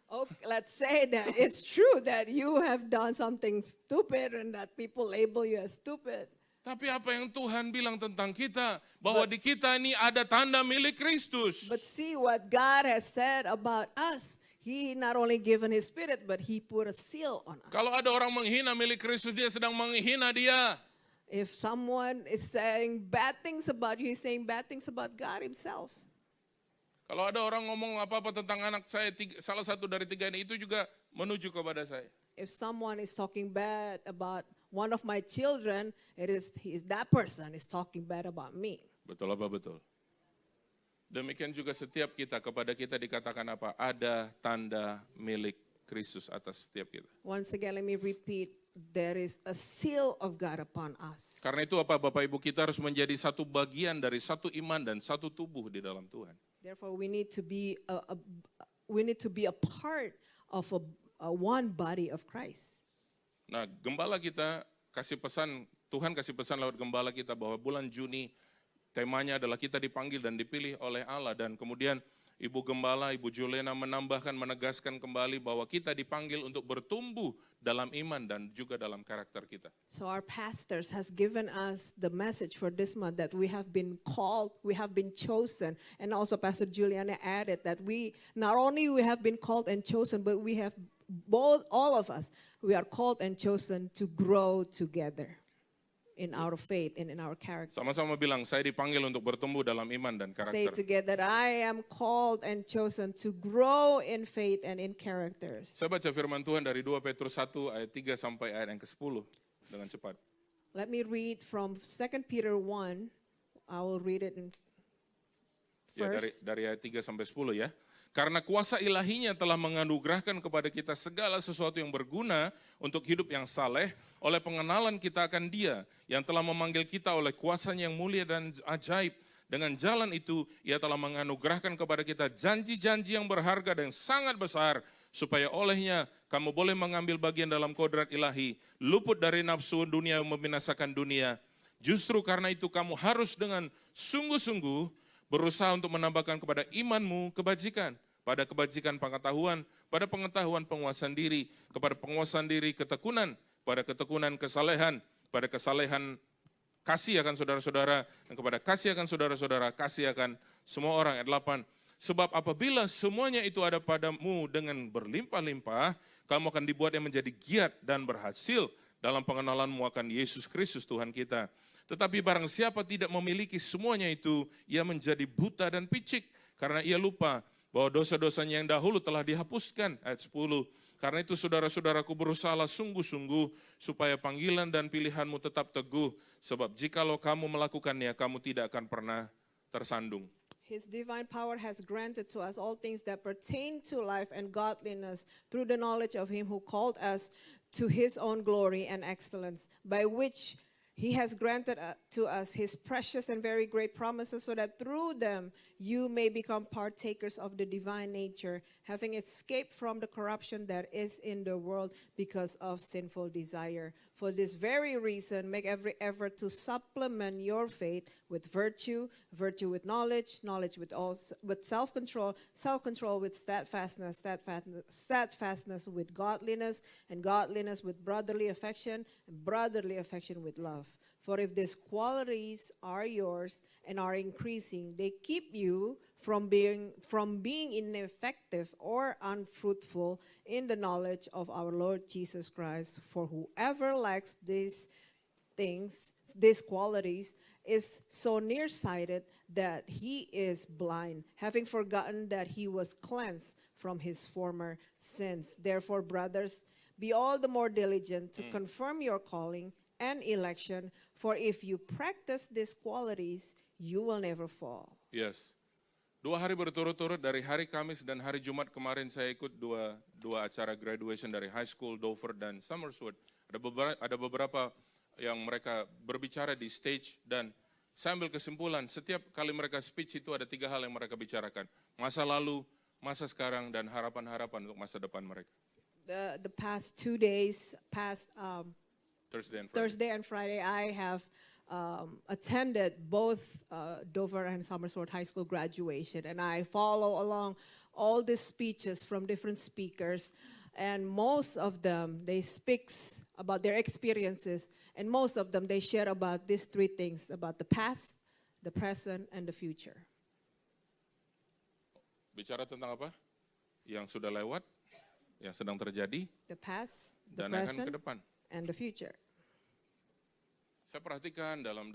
Speaker 1: Okay, let's say that it's true that you have done something stupid and that people label you as stupid.
Speaker 2: Tapi apa yang Tuhan bilang tentang kita? Bahwa di kita ini ada tanda milik Kristus.
Speaker 1: But see what God has said about us. He not only given His Spirit, but He put a seal on us.
Speaker 2: Kalau ada orang menghina milik Kristus, dia sedang menghina dia.
Speaker 1: If someone is saying bad things about you, he's saying bad things about God Himself.
Speaker 2: Kalau ada orang ngomong apa-apa tentang anak saya, salah satu dari tiga ini, itu juga menuju kepada saya.
Speaker 1: If someone is talking bad about one of my children, that person is talking bad about me.
Speaker 2: Betul apa betul? Demikian juga setiap kita, kepada kita dikatakan apa? Ada tanda milik Kristus atas setiap kita.
Speaker 1: Once again, let me repeat, there is a seal of God upon us.
Speaker 2: Karena itu apa Bapak Ibu, kita harus menjadi satu bagian dari satu iman dan satu tubuh di dalam Tuhan.
Speaker 1: Therefore, we need to be a part of a one body of Christ.
Speaker 2: Nah, gembala kita kasih pesan, Tuhan kasih pesan lewat gembala kita bahwa bulan Juni temanya adalah kita dipanggil dan dipilih oleh Allah, dan kemudian Ibu Gembala, Ibu Juliana menambahkan, menegaskan kembali bahwa kita dipanggil untuk bertumbuh dalam iman dan juga dalam karakter kita.
Speaker 1: So our pastors has given us the message for this month that we have been called, we have been chosen, and also Pastor Juliana added that we not only we have been called and chosen, but we have all of us, we are called and chosen to grow together in our faith and in our character.
Speaker 2: Sama-sama bilang, saya dipanggil untuk bertumbuh dalam iman dan
Speaker 1: Say
Speaker 2: karakter.
Speaker 1: together, I am called and chosen to grow in faith and in characters.
Speaker 2: Saya baca firman Tuhan dari 2 Petrus 1 ayat 3 sampai ayat yang ke-10 dengan cepat.
Speaker 1: Let me read from 2 Peter 1. I will read it in
Speaker 2: Ya,
Speaker 1: first.
Speaker 2: dari ayat 3 sampai 10 ya. Karena kuasa ilahinya telah menganugerahkan kepada kita segala sesuatu yang berguna untuk hidup yang saleh oleh pengenalan kita akan Dia yang telah memanggil kita oleh kuasanya yang mulia dan ajaib. Dengan jalan itu Ia telah menganugerahkan kepada kita janji-janji yang berharga dan sangat besar, supaya olehnya kamu boleh mengambil bagian dalam kodrat ilahi, luput dari nafsu dunia yang membinasakan dunia. Justru karena itu kamu harus dengan sungguh-sungguh berusaha untuk menambahkan kepada imanmu kebajikan, pada kebajikan pengetahuan, pada pengetahuan penguasaan diri, kepada penguasaan diri ketekunan, pada ketekunan kesalehan, pada kesalehan kasih akan saudara-saudara, dan kepada kasih akan saudara-saudara, kasih akan semua orang. Ayat 8. Sebab apabila semuanya itu ada padamu dengan berlimpah-limpah, kamu akan dibuat yang menjadi giat dan berhasil dalam pengenalanmu akan Yesus Kristus Tuhan kita. Tetapi barang siapa tidak memiliki semuanya itu, ia menjadi buta dan picik, karena ia lupa bahwa dosa-dosanya yang dahulu telah dihapuskan. Ayat 10. Karena itu saudara-saudaraku berusahalah sungguh-sungguh supaya panggilan dan pilihanmu tetap teguh. Sebab jikalau kamu melakukannya, kamu tidak akan pernah tersandung.
Speaker 1: His divine power has granted to us all things that pertain to life and godliness through the knowledge of him who called us to his own glory and excellence, by which he has granted to us his precious and very great promises, so that through them you may become partakers of the divine nature, having escaped from the corruption that is in the world because of sinful desire. For this very reason, make every effort to supplement your faith with virtue, virtue with knowledge, knowledge with self-control, self-control with steadfastness, steadfastness with godliness, and godliness with brotherly affection, and brotherly affection with love. For if these qualities are yours and are increasing, they keep you from being ineffective or unfruitful in the knowledge of our Lord Jesus Christ. For whoever lacks these things, these qualities, is so nearsighted that he is blind, having forgotten that he was cleansed from his former sins. Therefore, brothers, be all the more diligent to confirm your calling and election, for if you practice these qualities, you will never fall.
Speaker 2: Yes. 2 hari berturut-turut dari hari Kamis dan hari Jumat kemarin saya ikut dua acara graduation dari high school, Dover dan Somersworth. Ada beberapa yang mereka berbicara di stage, dan saya ambil kesimpulan setiap kali mereka speech itu ada 3 hal yang mereka bicarakan. Masa lalu, masa sekarang, dan harapan-harapan untuk masa depan mereka.
Speaker 1: The past 2 days, Thursday and Friday, I have attended both Dover and Somersworth High School graduation, and I follow along all the speeches from different speakers, and most of them, they speak about their experiences, and most of them, they share about these 3 things, about the past, the present, and the future.
Speaker 2: Bicara tentang apa? Yang sudah lewat, yang sedang terjadi,
Speaker 1: The past, the
Speaker 2: dan yang akan ke
Speaker 1: present,
Speaker 2: depan.
Speaker 1: and the future.
Speaker 2: Saya perhatikan dalam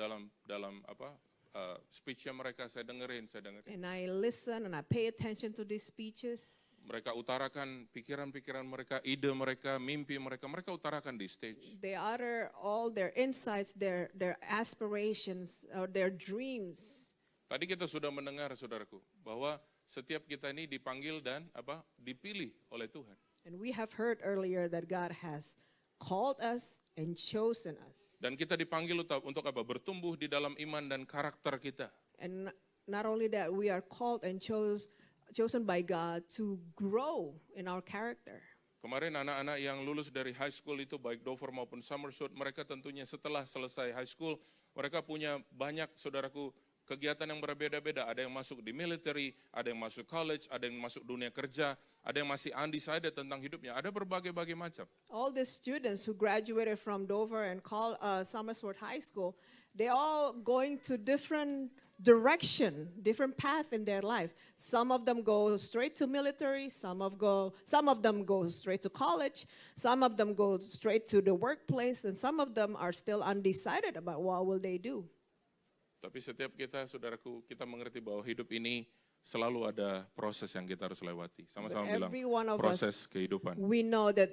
Speaker 2: speech-nya mereka, saya dengerin.
Speaker 1: And I listen and I pay attention to these speeches.
Speaker 2: Mereka utarakan pikiran-pikiran mereka, ide mereka, mimpi mereka utarakan di stage.
Speaker 1: They utter all their insights, their aspirations, or their dreams.
Speaker 2: Tadi kita sudah mendengar, saudaraku, bahwa setiap kita ini dipanggil dan dipilih oleh Tuhan.
Speaker 1: And we have heard earlier that God has called us and chosen us.
Speaker 2: Dan kita dipanggil untuk apa? Bertumbuh di dalam iman dan karakter kita.
Speaker 1: And not only that, we are called and chosen by God to grow in our character.
Speaker 2: Kemarin anak-anak yang lulus dari high school itu baik Dover maupun Somerset, mereka tentunya setelah selesai high school, mereka punya banyak, saudaraku, kegiatan yang berbeda-beda. Ada yang masuk di military, ada yang masuk college, ada yang masuk dunia kerja, ada yang masih undecided tentang hidupnya. Ada berbagai-bagai macam.
Speaker 1: All the students who graduated from Dover and Somerset High School, they all going to different direction, different path in their life. Some of them go straight to military, some of them go straight to college, some of them go straight to the workplace, and some of them are still undecided about what will they do.
Speaker 2: Tapi setiap kita, saudaraku, kita mengerti bahwa hidup ini selalu ada proses yang kita harus lewati. Sama-sama bilang,
Speaker 1: Every one of
Speaker 2: proses
Speaker 1: us,
Speaker 2: kehidupan.
Speaker 1: we know that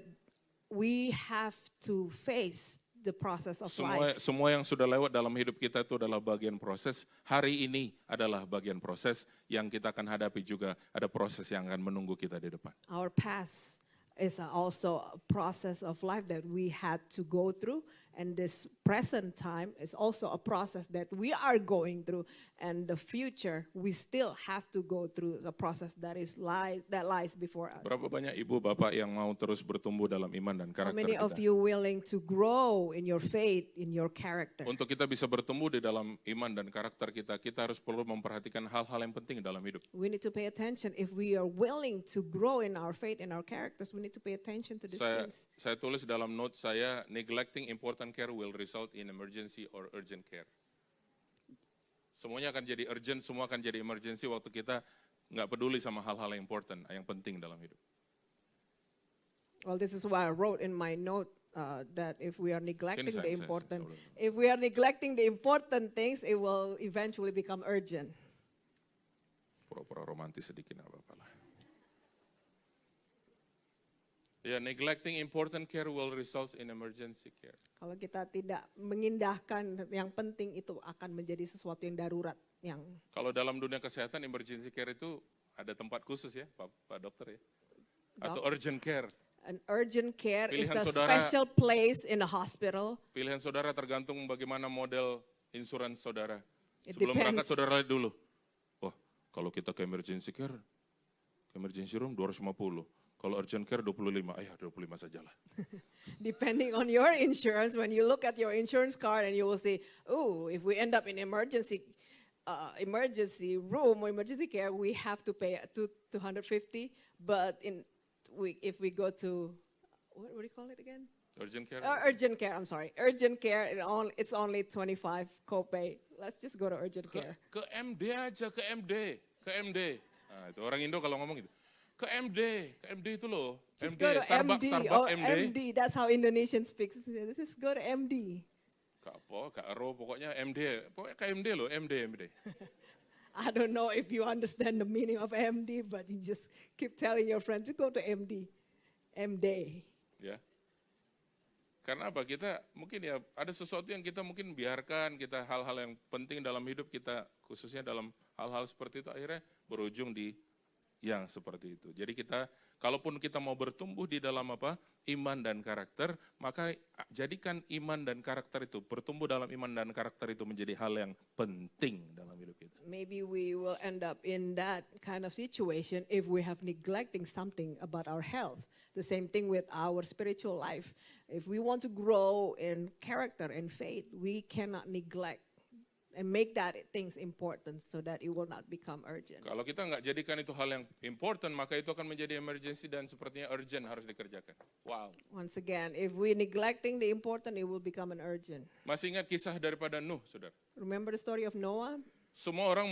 Speaker 1: we have to face the process of life.
Speaker 2: Semua yang sudah lewat dalam hidup kita itu adalah bagian proses. Hari ini adalah bagian proses yang kita akan hadapi juga. Ada proses yang akan menunggu kita di depan.
Speaker 1: Our past is also a process of life that we had to go through. And this present time is also a process that we are going through. And the future, we still have to go through the process that lies before us.
Speaker 2: Berapa banyak ibu bapak yang mau terus bertumbuh dalam iman dan
Speaker 1: How
Speaker 2: karakter
Speaker 1: many of
Speaker 2: kita?
Speaker 1: you willing to grow in your faith, in your character?
Speaker 2: Untuk kita bisa bertumbuh di dalam iman dan karakter kita, kita harus perlu memperhatikan hal-hal yang penting dalam hidup.
Speaker 1: We need to pay attention. If we are willing to grow in our faith and our characters, we need to pay attention to these things.
Speaker 2: Saya tulis dalam note saya, neglecting important care will result in emergency or urgent care. Semuanya akan jadi urgent, semua akan jadi emergency waktu kita nggak peduli sama hal-hal yang important, yang penting dalam hidup.
Speaker 1: Well, this is what I wrote in my note, that if we are neglecting
Speaker 2: Sini,
Speaker 1: the
Speaker 2: saya
Speaker 1: important,
Speaker 2: ulang.
Speaker 1: if we are neglecting the important things, it will eventually become urgent.
Speaker 2: Pura-pura romantis sedikit, nggak apa-apa lah. Ya, neglecting important care will result in emergency care.
Speaker 1: Kalau kita tidak mengindahkan yang penting, itu akan menjadi sesuatu yang darurat.
Speaker 2: Kalau dalam dunia kesehatan, emergency care itu ada tempat khusus ya, Pak Dokter ya? Atau urgent care.
Speaker 1: An urgent care is
Speaker 2: Pilihan
Speaker 1: a
Speaker 2: saudara-
Speaker 1: special place in a hospital.
Speaker 2: Pilihan saudara tergantung bagaimana model insurance saudara.
Speaker 1: It
Speaker 2: Sebelum berangkat
Speaker 1: depends.
Speaker 2: saudara lihat dulu. Wah, kalau kita ke emergency care, ke emergency room 250. Kalau urgent care 25, 25 sajalah.
Speaker 1: Depending on your insurance, when you look at your insurance card and you will say, oh, if we end up in emergency room or emergency care, we have to pay $250. But if we go to, what do you call it again?
Speaker 2: Urgent care.
Speaker 1: Urgent care, I'm sorry. Urgent care, it's only 25 copay. Let's just go to urgent care.
Speaker 2: Ke MD aja, ke MD. Nah, itu orang Indo kalau ngomong gitu. Ke MD itu loh.
Speaker 1: Just
Speaker 2: MD,
Speaker 1: go to
Speaker 2: Starbucks, MD.
Speaker 1: MD. That's how Indonesian speaks. Just go to MD.
Speaker 2: Kak Ero, pokoknya MD. Pokoknya ke MD loh, MD.
Speaker 1: I don't know if you understand the meaning of MD, but you just keep telling your friends to go to MD. MD.
Speaker 2: Ya. Karena apa? Kita mungkin ya ada sesuatu yang kita mungkin biarkan, kita hal-hal yang penting dalam hidup kita, khususnya dalam hal-hal seperti itu akhirnya berujung di yang seperti itu. Jadi kita, kalaupun kita mau bertumbuh di dalam iman dan karakter, maka jadikan iman dan karakter itu, bertumbuh dalam iman dan karakter itu menjadi hal yang penting dalam hidup kita.
Speaker 1: Maybe we will end up in that kind of situation if we have neglecting something about our health. The same thing with our spiritual life. If we want to grow in character and faith, we cannot neglect and make that things important so that it will not become urgent.
Speaker 2: Kalau kita nggak jadikan itu hal yang important, maka itu akan menjadi emergency dan sepertinya urgent harus dikerjakan. Wow.
Speaker 1: Once again, if we neglecting the important, it will become an urgent.
Speaker 2: Masih ingat kisah daripada Nuh, saudara?
Speaker 1: Remember the story of Noah?
Speaker 2: Semua orang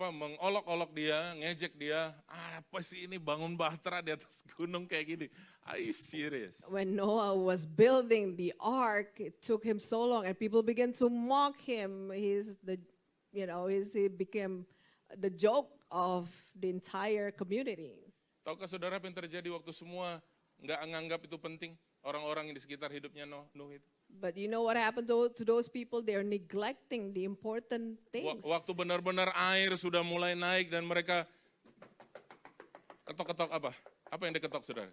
Speaker 2: mengolok-olok dia, ngejek dia. Apa sih ini bangun bahtera di atas gunung kayak gini? Are you serious?
Speaker 1: When Noah was building the ark, it took him so long, and people began to mock him. He became the joke of the entire community.
Speaker 2: Tahukah saudara apa yang terjadi waktu semua nggak menganggap itu penting? Orang-orang di sekitar hidupnya Nuh itu.
Speaker 1: But you know what happened to those people? They are neglecting the important things.
Speaker 2: Waktu benar-benar air sudah mulai naik dan mereka ketok-ketok apa? Apa yang diketok, saudara?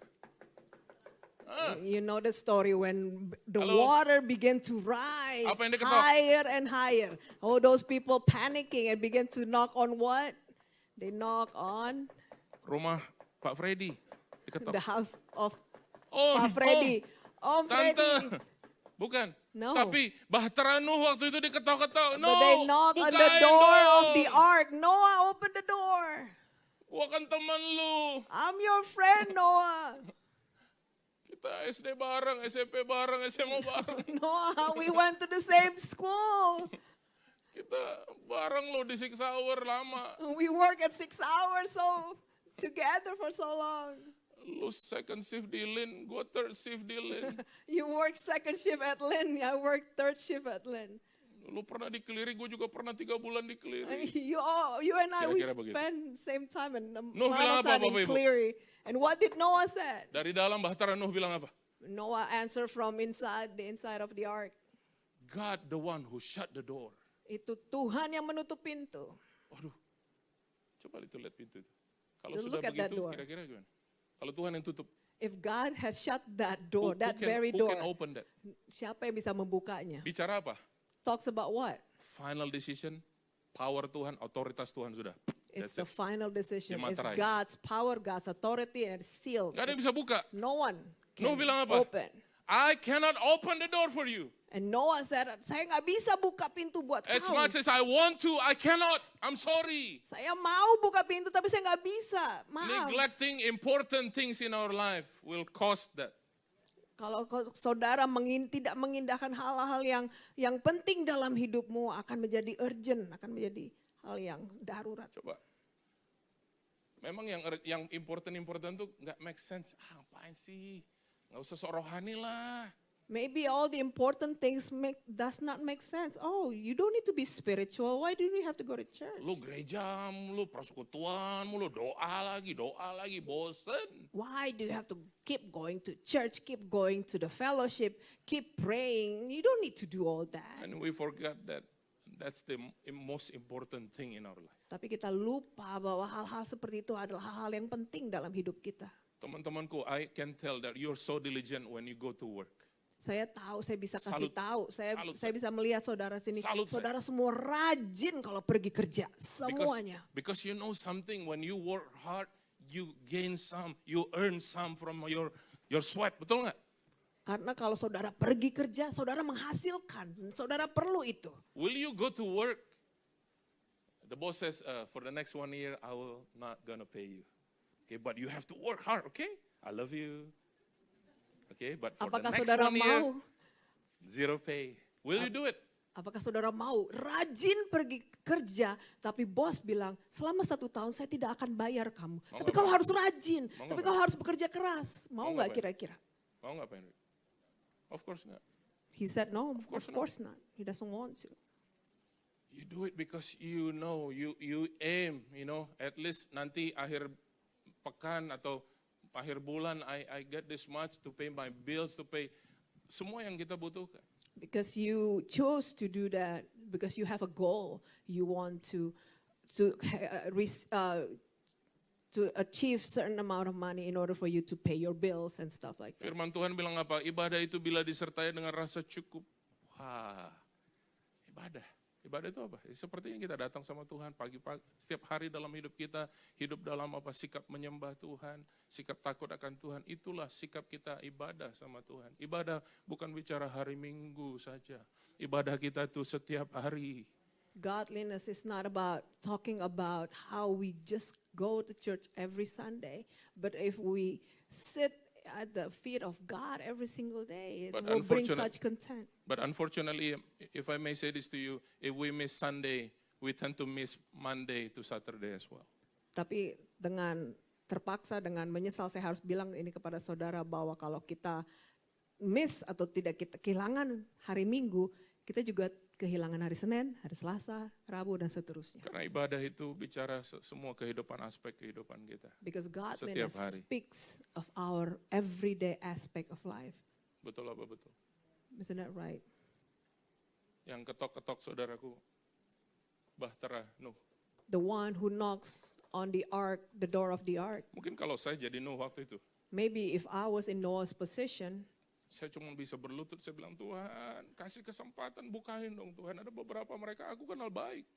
Speaker 1: You know the story when the
Speaker 2: Halo?
Speaker 1: water began to rise
Speaker 2: Apa yang diketok?
Speaker 1: higher and higher. Oh, those people panicking and began to knock on what? They knock on
Speaker 2: Rumah Pak Freddy diketok.
Speaker 1: the house of
Speaker 2: Om,
Speaker 1: Pak Freddy. Om
Speaker 2: Tante.
Speaker 1: Freddy.
Speaker 2: Bukan.
Speaker 1: No.
Speaker 2: Tapi Bahtera Nuh waktu itu diketok-ketok. No,
Speaker 1: But they knock on the
Speaker 2: bukain
Speaker 1: door
Speaker 2: dong.
Speaker 1: of the ark. Noah, open the door.
Speaker 2: Gua kan teman lu.
Speaker 1: I'm your friend, Noah.
Speaker 2: Kita SD bareng, SMP bareng, SMA bareng.
Speaker 1: Noah, we went to the same school.
Speaker 2: Kita bareng lo di 6 hour lama.
Speaker 1: We work at 6 hours so together for so long.
Speaker 2: Lu second shift di Lin, gua third shift di Lin.
Speaker 1: You work second shift at Lynn, I work third shift at Lynn.
Speaker 2: Lu pernah di Keliri, gua juga pernah 3 bulan di Keliri.
Speaker 1: You and I, we
Speaker 2: Kira-kira begitu.
Speaker 1: spend same time and
Speaker 2: Nuh bilang apa,
Speaker 1: time in
Speaker 2: Bapak Ibu?
Speaker 1: Cleary. And what did Noah said?
Speaker 2: Dari dalam Bahtera Nuh bilang apa?
Speaker 1: Noah answered from inside, the inside of the ark.
Speaker 2: God the one who shut the door.
Speaker 1: Itu Tuhan yang menutup pintu.
Speaker 2: Waduh, coba itu lihat pintu itu. Kalau
Speaker 1: Just
Speaker 2: sudah
Speaker 1: look at that
Speaker 2: begitu,
Speaker 1: door.
Speaker 2: kira-kira gimana? Kalau Tuhan yang tutup,
Speaker 1: If God has shut that door,
Speaker 2: who
Speaker 1: that
Speaker 2: can-
Speaker 1: very
Speaker 2: who
Speaker 1: door,
Speaker 2: can open that?
Speaker 1: siapa yang bisa membukanya?
Speaker 2: Bicara apa?
Speaker 1: Talks about what?
Speaker 2: Final decision, power Tuhan, otoritas Tuhan sudah.
Speaker 1: It's
Speaker 2: That's
Speaker 1: the
Speaker 2: it.
Speaker 1: final decision.
Speaker 2: Dia
Speaker 1: It's
Speaker 2: materai.
Speaker 1: God's power, God's authority, and it's sealed.
Speaker 2: Gak ada yang bisa buka.
Speaker 1: No one
Speaker 2: Nuh
Speaker 1: can
Speaker 2: bilang apa?
Speaker 1: open.
Speaker 2: I cannot open the door for you.
Speaker 1: And Noah said, saya nggak bisa buka pintu buat
Speaker 2: As
Speaker 1: kau.
Speaker 2: much as I want to, I cannot. I'm sorry.
Speaker 1: Saya mau buka pintu, tapi saya nggak bisa. Maaf.
Speaker 2: Neglecting important things in our life will cost that.
Speaker 1: Kalau saudara tidak mengindahkan hal-hal yang penting dalam hidupmu, akan menjadi urgent, akan menjadi hal yang darurat.
Speaker 2: Coba. Memang yang important tuh nggak make sense. Apaan sih? Nggak usah sok rohani lah.
Speaker 1: Maybe all the important things does not make sense. Oh, you don't need to be spiritual. Why do you have to go to church?
Speaker 2: Lu gereja, lu persekutuan, lu doa lagi, bosen.
Speaker 1: Why do you have to keep going to church, keep going to the fellowship, keep praying? You don't need to do all that.
Speaker 2: And we forgot that that's the most important thing in our life.
Speaker 1: Tapi kita lupa bahwa hal-hal seperti itu adalah hal-hal yang penting dalam hidup kita.
Speaker 2: Teman-temanku, I can tell that you're so diligent when you go to work.
Speaker 1: Saya tahu, saya bisa kasih
Speaker 2: Salut.
Speaker 1: tahu.
Speaker 2: Salut
Speaker 1: Saya bisa melihat saudara sini.
Speaker 2: Salut saya.
Speaker 1: Saudara semua rajin kalau pergi kerja. Semuanya.
Speaker 2: Because you know something, when you work hard, you gain some, you earn some from your sweat. Betul nggak?
Speaker 1: Karena kalau saudara pergi kerja, saudara menghasilkan. Saudara perlu itu.
Speaker 2: Will you go to work? The boss says, for the next 1 year, I will not gonna pay you. Okay, but you have to work hard, okay? I love you. Okay, but for
Speaker 1: Apakah
Speaker 2: the next
Speaker 1: saudara
Speaker 2: 1 year,
Speaker 1: mau?
Speaker 2: zero pay. Will you do it?
Speaker 1: Apakah saudara mau rajin pergi kerja, tapi bos bilang selama 1 tahun saya tidak akan bayar kamu. Tapi
Speaker 2: nggak,
Speaker 1: kau
Speaker 2: Pak?
Speaker 1: harus rajin,
Speaker 2: Mau
Speaker 1: tapi
Speaker 2: nggak,
Speaker 1: kau
Speaker 2: Pak?
Speaker 1: harus bekerja keras. Mau
Speaker 2: Mau
Speaker 1: nggak
Speaker 2: nggak, Pak?
Speaker 1: kira-kira?
Speaker 2: Mau nggak, Pak Henry? Of course not.
Speaker 1: He said no, of
Speaker 2: course
Speaker 1: course,
Speaker 2: not.
Speaker 1: not. He doesn't want to.
Speaker 2: You do it because you know, you aim, at least nanti akhir pekan atau akhir bulan I get this much to pay my bills, to pay semua yang kita butuhkan.
Speaker 1: Because you chose to do that, because you have a goal, you want to achieve certain amount of money in order for you to pay your bills and stuff like that.
Speaker 2: Firman Tuhan bilang apa? Ibadah itu bila disertai dengan rasa cukup. Wah, ibadah. Ibadah itu apa? Seperti ini kita datang sama Tuhan pagi-pagi, setiap hari dalam hidup kita, hidup dalam apa? Sikap menyembah Tuhan, sikap takut akan Tuhan. Itulah sikap kita ibadah sama Tuhan. Ibadah bukan bicara hari Minggu saja. Ibadah kita itu setiap hari.
Speaker 1: Godliness is not about talking about how we just go to church every Sunday, but if we sit at the feet of God every single day, it
Speaker 2: But
Speaker 1: will bring
Speaker 2: unfortunate-
Speaker 1: such content.
Speaker 2: But unfortunately, if I may say this to you, if we miss Sunday, we tend to miss Monday to Saturday as well.
Speaker 1: Tapi dengan terpaksa, dengan menyesal, saya harus bilang ini kepada saudara bahwa kalau kita miss atau tidak kita kehilangan hari Minggu, kita juga kehilangan hari Senin, hari Selasa, Rabu, dan seterusnya.
Speaker 2: Karena ibadah itu bicara semua kehidupan, aspek kehidupan kita.
Speaker 1: Because godliness
Speaker 2: Setiap hari.
Speaker 1: speaks of our everyday aspect of life.
Speaker 2: Betul apa betul?
Speaker 1: Isn't that right?
Speaker 2: Yang ketok-ketok saudaraku, Bahtera Nuh.
Speaker 1: the one who knocks on the ark, the door of the ark.
Speaker 2: Mungkin kalau saya jadi Nuh waktu itu,
Speaker 1: Maybe if I was in Noah's position,
Speaker 2: saya cuma bisa berlutut, saya bilang, Tuhan kasih kesempatan, bukain dong Tuhan. Ada beberapa mereka aku kenal baik.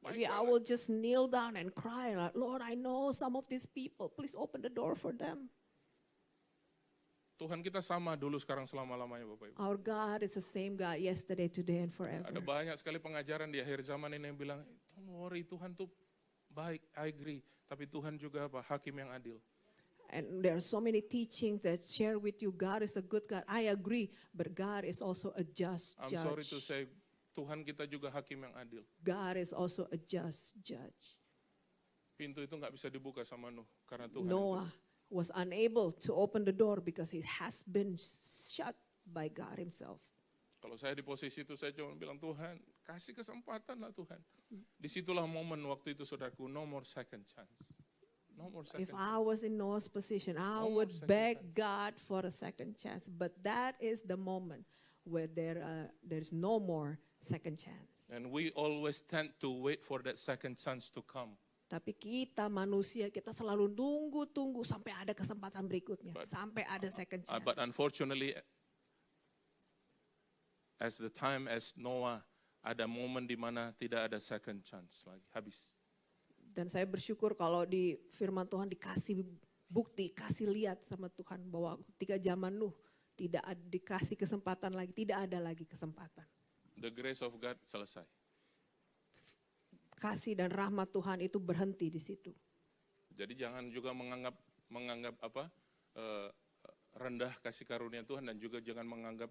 Speaker 1: maybe I will just kneel down and cry, like, Lord, I know some of these people. Please open the door for them.
Speaker 2: Tuhan kita sama dulu sekarang selama-lamanya Bapak Ibu.
Speaker 1: Our God is the same God yesterday, today, and forever.
Speaker 2: Ada banyak sekali pengajaran di akhir zaman ini yang bilang, don't worry, Tuhan tuh baik, I agree. Tapi Tuhan juga apa? Hakim yang adil.
Speaker 1: And there are so many teachings that share with you, God is a good God. I agree, but God is also a just
Speaker 2: I'm sorry to
Speaker 1: judge.
Speaker 2: say, Tuhan kita juga hakim yang adil.
Speaker 1: God is also a just judge.
Speaker 2: Pintu itu nggak bisa dibuka sama Nuh karena Tuhan.
Speaker 1: Noah was unable to open the door because it has been shut by God himself.
Speaker 2: Kalau saya di posisi itu saya cuma bilang Tuhan kasih kesempatan lah Tuhan. Disitulah momen waktu itu saudaraku, no more second chance. No more second
Speaker 1: If
Speaker 2: chance.
Speaker 1: I was in Noah's position, I
Speaker 2: No more
Speaker 1: would
Speaker 2: second
Speaker 1: beg
Speaker 2: chance.
Speaker 1: God for a second chance. But that is the moment where there's no more second chance.
Speaker 2: And we always tend to wait for that second chance to come.
Speaker 1: Tapi kita manusia, kita selalu tunggu sampai ada kesempatan berikutnya. Sampai ada second chance.
Speaker 2: But unfortunately, as the time as Noah, ada momen di mana tidak ada second chance lagi, habis.
Speaker 1: Dan saya bersyukur kalau di firman Tuhan dikasih bukti, kasih lihat sama Tuhan bahwa ketika zaman Nuh tidak dikasih kesempatan lagi, tidak ada lagi kesempatan.
Speaker 2: The grace of God selesai.
Speaker 1: Kasih dan rahmat Tuhan itu berhenti di situ.
Speaker 2: Jadi jangan juga menganggap rendah kasih karunia Tuhan dan juga jangan menganggap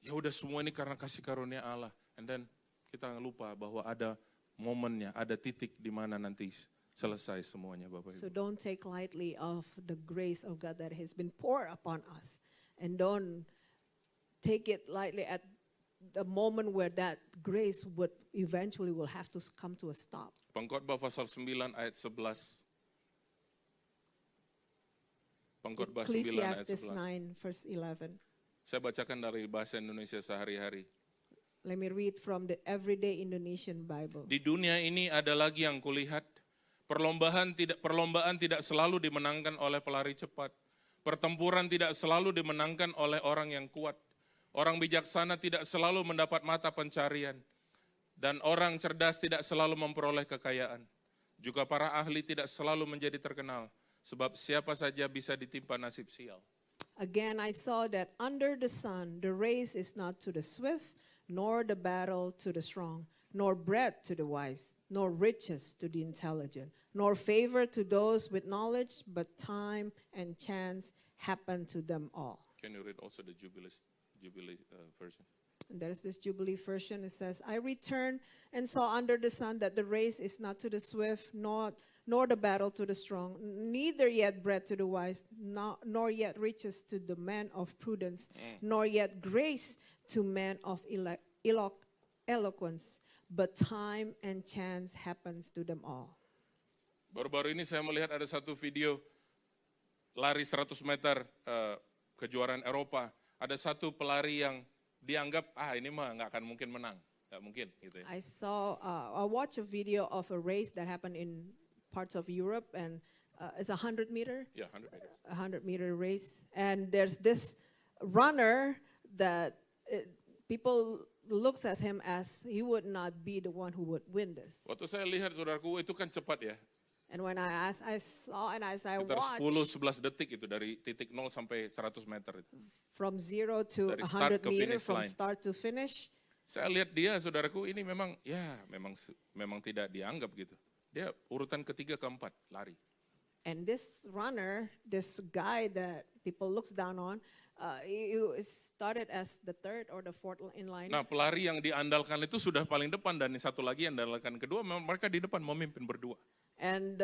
Speaker 2: ya udah semua ini karena kasih karunia Allah. And then kita lupa bahwa ada momennya, ada titik di mana nanti selesai semuanya Bapak Ibu.
Speaker 1: So don't take lightly of the grace of God that has been poured upon us. And don't take it lightly at the moment where that grace would eventually will have to come to a stop.
Speaker 2: Pengkhotbah pasal 9 ayat 11. Pengkhotbah 9 ayat
Speaker 1: Ecclesiastes
Speaker 2: 11.
Speaker 1: 9 verse 11.
Speaker 2: Saya bacakan dari bahasa Indonesia sehari-hari.
Speaker 1: Let me read from the Everyday Indonesian Bible.
Speaker 2: Di dunia ini ada lagi yang kulihat, perlombaan tidak selalu dimenangkan oleh pelari cepat. Pertempuran tidak selalu dimenangkan oleh orang yang kuat. Orang bijaksana tidak selalu mendapat mata pencarian. Dan orang cerdas tidak selalu memperoleh kekayaan. Juga para ahli tidak selalu menjadi terkenal. Sebab siapa saja bisa ditimpa nasib sial.
Speaker 1: Again, I saw that under the sun, the race is not to the swift, nor the battle to the strong, nor bread to the wise, nor riches to the intelligent, nor favor to those with knowledge, but time and chance happen to them all.
Speaker 2: Can you read also the Jubilee version?
Speaker 1: And there's this Jubilee version. It says, I returned and saw under the sun that the race is not to the swift, nor the battle to the strong, neither yet bread to the wise, nor yet riches to the man of prudence, nor yet grace to men of eloquence, but time and chance happens to them all.
Speaker 2: Baru-baru ini saya melihat ada satu video lari 100 meter kejuaraan Eropa. Ada satu pelari yang dianggap, ini mah nggak akan mungkin menang. Nggak mungkin gitu ya.
Speaker 1: I watched a video of a race that happened in parts of Europe, and it's 100 meter.
Speaker 2: Ya, 100 meter.
Speaker 1: 100-meter race, and there's this runner that people looks at him as he would not be the one who would win this.
Speaker 2: Waktu saya lihat saudaraku itu kan cepat ya.
Speaker 1: And when I saw and as I
Speaker 2: Sekitar
Speaker 1: watched
Speaker 2: 10-11 detik itu dari titik 0 sampai 100 meter itu.
Speaker 1: from 0 to
Speaker 2: Dari start
Speaker 1: 100
Speaker 2: ke
Speaker 1: meter,
Speaker 2: finish
Speaker 1: from
Speaker 2: line.
Speaker 1: start to finish,
Speaker 2: Saya lihat dia saudaraku ini memang tidak dianggap gitu. Dia urutan ketiga keempat lari.
Speaker 1: and this runner, this guy that people looks down on, he started as the third or the fourth in line.
Speaker 2: Nah pelari yang diandalkan itu sudah paling depan dan satu lagi yang diandalkan kedua mereka di depan memimpin berdua.
Speaker 1: And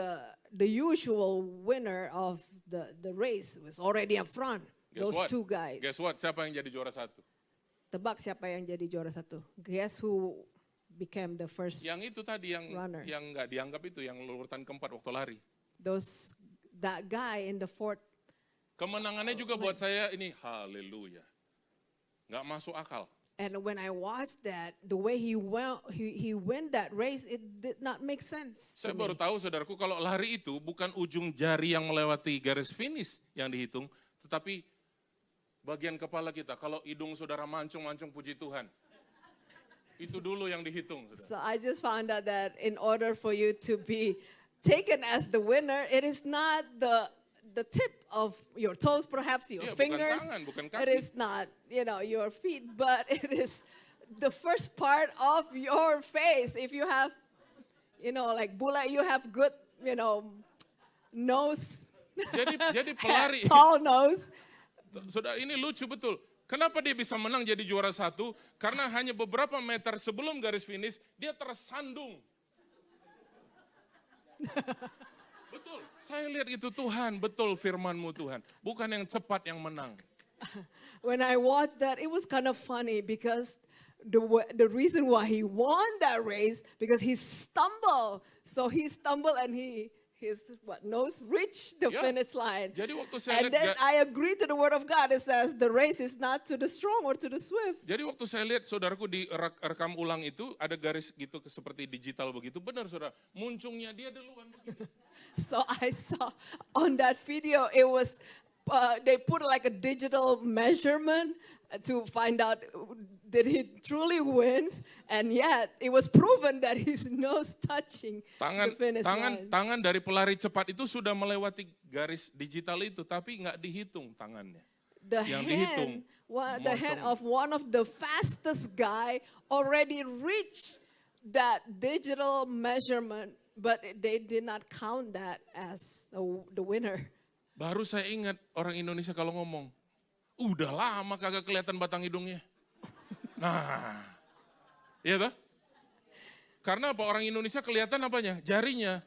Speaker 1: the usual winner of the race was already up front. Those two guys.
Speaker 2: Guess what? Siapa yang jadi juara satu?
Speaker 1: Tebak siapa yang jadi juara satu? Guess who became the first?
Speaker 2: Yang itu tadi
Speaker 1: runner.
Speaker 2: yang nggak dianggap itu yang urutan keempat waktu lari.
Speaker 1: That guy in the fourth.
Speaker 2: Kemenangannya juga buat saya ini haleluya. Nggak masuk akal.
Speaker 1: And when I watched that, the way he win that race, it did not make sense
Speaker 2: Saya
Speaker 1: to
Speaker 2: baru
Speaker 1: me.
Speaker 2: tahu saudaraku kalau lari itu bukan ujung jari yang melewati garis finish yang dihitung, tetapi bagian kepala kita. Kalau hidung saudara mancung-mancung puji Tuhan. Itu dulu yang dihitung. Saudara.
Speaker 1: So I just found out that in order for you to be taken as the winner, it is not the tip of your toes, perhaps your
Speaker 2: Iya, bukan
Speaker 1: fingers.
Speaker 2: tangan, bukan
Speaker 1: It
Speaker 2: kaki.
Speaker 1: is not, your feet, but it is the first part of your face. If you have, like Bula, you have good, nose,
Speaker 2: Jadi pelari,
Speaker 1: tall nose.
Speaker 2: saudara ini lucu betul. Kenapa dia bisa menang jadi juara satu? Karena hanya beberapa meter sebelum garis finish, dia tersandung. Betul, saya lihat itu Tuhan, betul firman-Mu Tuhan. Bukan yang cepat yang menang.
Speaker 1: When I watched that, it was kind of funny because the reason why he won that race because he stumbled. So he stumbled and his nose reached the
Speaker 2: Ya,
Speaker 1: finish line.
Speaker 2: jadi waktu saya
Speaker 1: And
Speaker 2: lihat
Speaker 1: then I agree to the word of God. It says the race is not to the strong or to the swift.
Speaker 2: Jadi waktu saya lihat saudaraku di rekam ulang itu ada garis gitu seperti digital begitu. Benar saudara, muncungnya dia duluan begitu.
Speaker 1: So I saw on that video, it was, they put like a digital measurement to find out did he truly wins, and yet it was proven that his nose touching the finish line.
Speaker 2: Tangan dari pelari cepat itu sudah melewati garis digital itu, tapi nggak dihitung tangannya.
Speaker 1: The
Speaker 2: Yang
Speaker 1: hand,
Speaker 2: dihitung,
Speaker 1: the hand
Speaker 2: moncong.
Speaker 1: of one of the fastest guy already reached that digital measurement, but they did not count that as the winner.
Speaker 2: Baru saya ingat orang Indonesia kalau ngomong, udah lama kagak kelihatan batang hidungnya. Nah, iya toh? Karena apa? Orang Indonesia kelihatan apanya? Jarinya.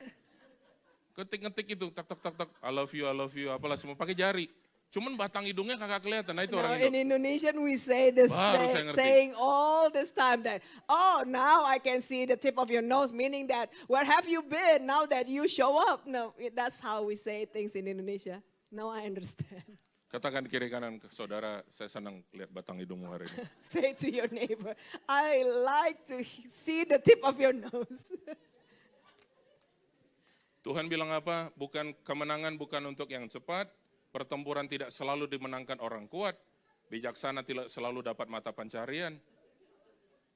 Speaker 2: Ketik-ngetik itu, tak tak tak tak, I love you, apalah semua pakai jari. Cuman batang hidungnya kagak kelihatan. Nah itu
Speaker 1: Now,
Speaker 2: orang
Speaker 1: in
Speaker 2: Indo.
Speaker 1: Indonesian, we say this
Speaker 2: Baru saya ngerti.
Speaker 1: saying all this time that, oh, now I can see the tip of your nose, meaning that, where have you been now that you show up? No, that's how we say things in Indonesia. Now I understand.
Speaker 2: Katakan kiri kanan ke saudara, saya senang lihat batang hidungmu hari ini.
Speaker 1: Say to your neighbor, I like to see the tip of your nose.
Speaker 2: Tuhan bilang apa? Bukan kemenangan bukan untuk yang cepat, pertempuran tidak selalu dimenangkan orang kuat, bijaksana tidak selalu dapat mata pencarian.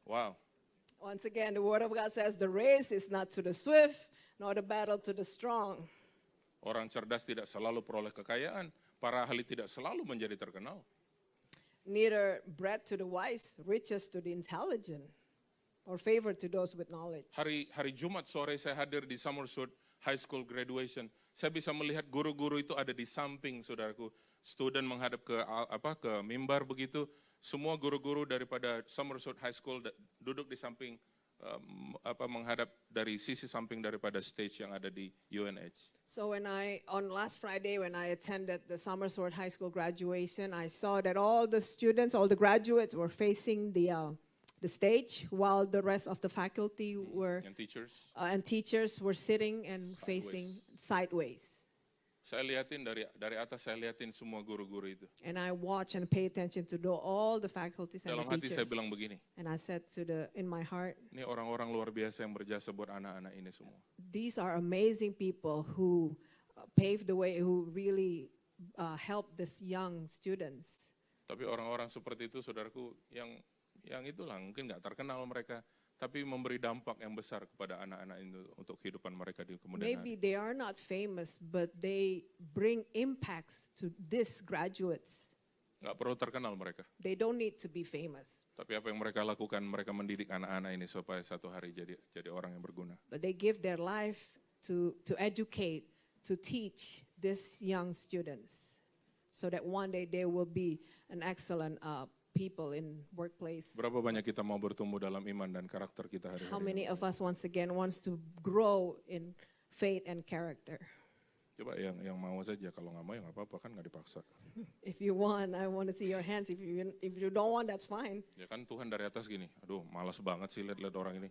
Speaker 2: Wow.
Speaker 1: Once again, the word of God says the race is not to the swift, nor the battle to the strong.
Speaker 2: Orang cerdas tidak selalu peroleh kekayaan, para ahli tidak selalu menjadi terkenal.
Speaker 1: Neither bread to the wise, riches to the intelligent, or favor to those with knowledge.
Speaker 2: Hari Jumat sore saya hadir di Somerset High School graduation. Saya bisa melihat guru-guru itu ada di samping saudaraku. Student menghadap ke mimbar begitu. Semua guru-guru daripada Somerset High School duduk di samping menghadap dari sisi samping daripada stage yang ada di UNH.
Speaker 1: So on last Friday when I attended the Somerset High School graduation, I saw that all the students, all the graduates were facing the stage while the rest of the faculty were
Speaker 2: Yang teachers.
Speaker 1: and teachers were sitting and facing sideways.
Speaker 2: Saya liatin dari atas, saya liatin semua guru-guru itu.
Speaker 1: And I watch and pay attention to all the faculties and
Speaker 2: Dalam
Speaker 1: the
Speaker 2: hati saya
Speaker 1: teachers.
Speaker 2: bilang begini,
Speaker 1: And I said in my heart,
Speaker 2: ini orang-orang luar biasa yang berjasa buat anak-anak ini semua.
Speaker 1: these are amazing people who paved the way, who really helped these young students.
Speaker 2: Tapi orang-orang seperti itu, saudaraku, yang itulah mungkin nggak terkenal mereka, tapi memberi dampak yang besar kepada anak-anak itu untuk kehidupan mereka di kemudian
Speaker 1: Maybe
Speaker 2: hari.
Speaker 1: they are not famous, but they bring impacts to these graduates.
Speaker 2: Nggak perlu terkenal mereka,
Speaker 1: They don't need to be famous,
Speaker 2: tapi apa yang mereka lakukan, mereka mendidik anak-anak ini supaya satu hari jadi orang yang berguna.
Speaker 1: but they give their life to educate, to teach these young students, so that one day they will be an excellent people in workplace.
Speaker 2: Berapa banyak kita mau bertumbuh dalam iman dan karakter kita hari-hari
Speaker 1: How
Speaker 2: ini?
Speaker 1: many of us once again wants to grow in faith and character?
Speaker 2: Coba yang mau saja, kalau nggak mau ya nggak apa-apa, kan nggak dipaksa.
Speaker 1: If you want, I want to see your hands. If you don't want, that's fine.
Speaker 2: Ya kan Tuhan dari atas gini, aduh malas banget sih lihat orang ini.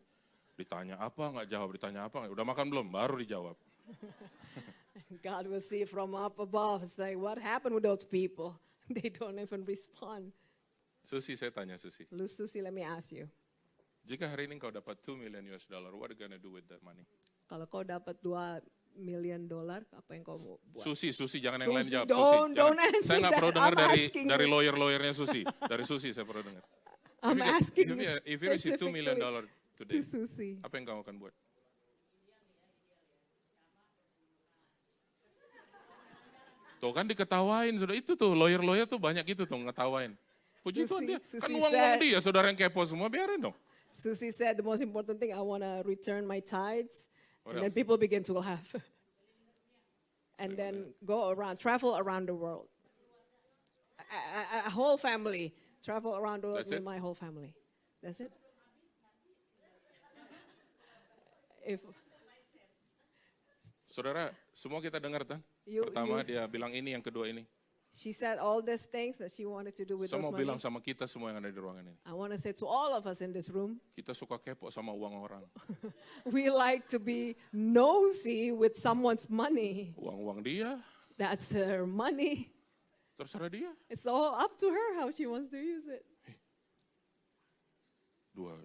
Speaker 2: Ditanya apa nggak jawab, ditanya apa nggak, udah makan belum, baru dijawab.
Speaker 1: God will see from up above. It's like, what happened with those people? They don't even respond.
Speaker 2: Susi, saya tanya Susi.
Speaker 1: Susi, let me ask you.
Speaker 2: Jika hari ini kau dapat $2 million, what are you gonna do with that money?
Speaker 1: Kalau kau dapat $2 million, apa yang kau mau buat?
Speaker 2: Susi, jangan yang lain
Speaker 1: Susi,
Speaker 2: jawab.
Speaker 1: don't
Speaker 2: Jangan.
Speaker 1: answer
Speaker 2: Saya nggak
Speaker 1: that.
Speaker 2: perlu dengar
Speaker 1: I'm
Speaker 2: dari
Speaker 1: asking
Speaker 2: lawyer-lawyernya Susi. Dari Susi saya perlu dengar.
Speaker 1: I'm asking
Speaker 2: If you receive $2 million today,
Speaker 1: to Susi.
Speaker 2: apa yang kamu akan buat? Tuh kan diketawain, sudah itu tuh lawyer tuh banyak gitu tuh ngetawain. Puji Tuhan dia,
Speaker 1: Susi
Speaker 2: kan uang-uang
Speaker 1: said-
Speaker 2: dia, saudara yang kepo semua, biarin dong.
Speaker 1: Susie said the most important thing, I want to return my tithes.
Speaker 2: What
Speaker 1: And then
Speaker 2: else?
Speaker 1: people begin to laugh. And then go around, travel around the world. A whole family, travel around the world
Speaker 2: That's
Speaker 1: with
Speaker 2: it?
Speaker 1: my whole family. That's it. If
Speaker 2: Saudara, semua kita dengar kan?
Speaker 1: You-
Speaker 2: Pertama
Speaker 1: you-
Speaker 2: dia bilang ini, yang kedua ini.
Speaker 1: she said all these things that she wanted to do with
Speaker 2: Saya
Speaker 1: those
Speaker 2: mau
Speaker 1: money,
Speaker 2: bilang sama kita semua yang ada di ruangan ini.
Speaker 1: I want to say to all of us in this room,
Speaker 2: Kita suka kepo sama uang orang.
Speaker 1: we like to be nosy with someone's money.
Speaker 2: Uang-uang dia,
Speaker 1: That's her money.
Speaker 2: terserah dia.
Speaker 1: It's all up to her how she wants to use it.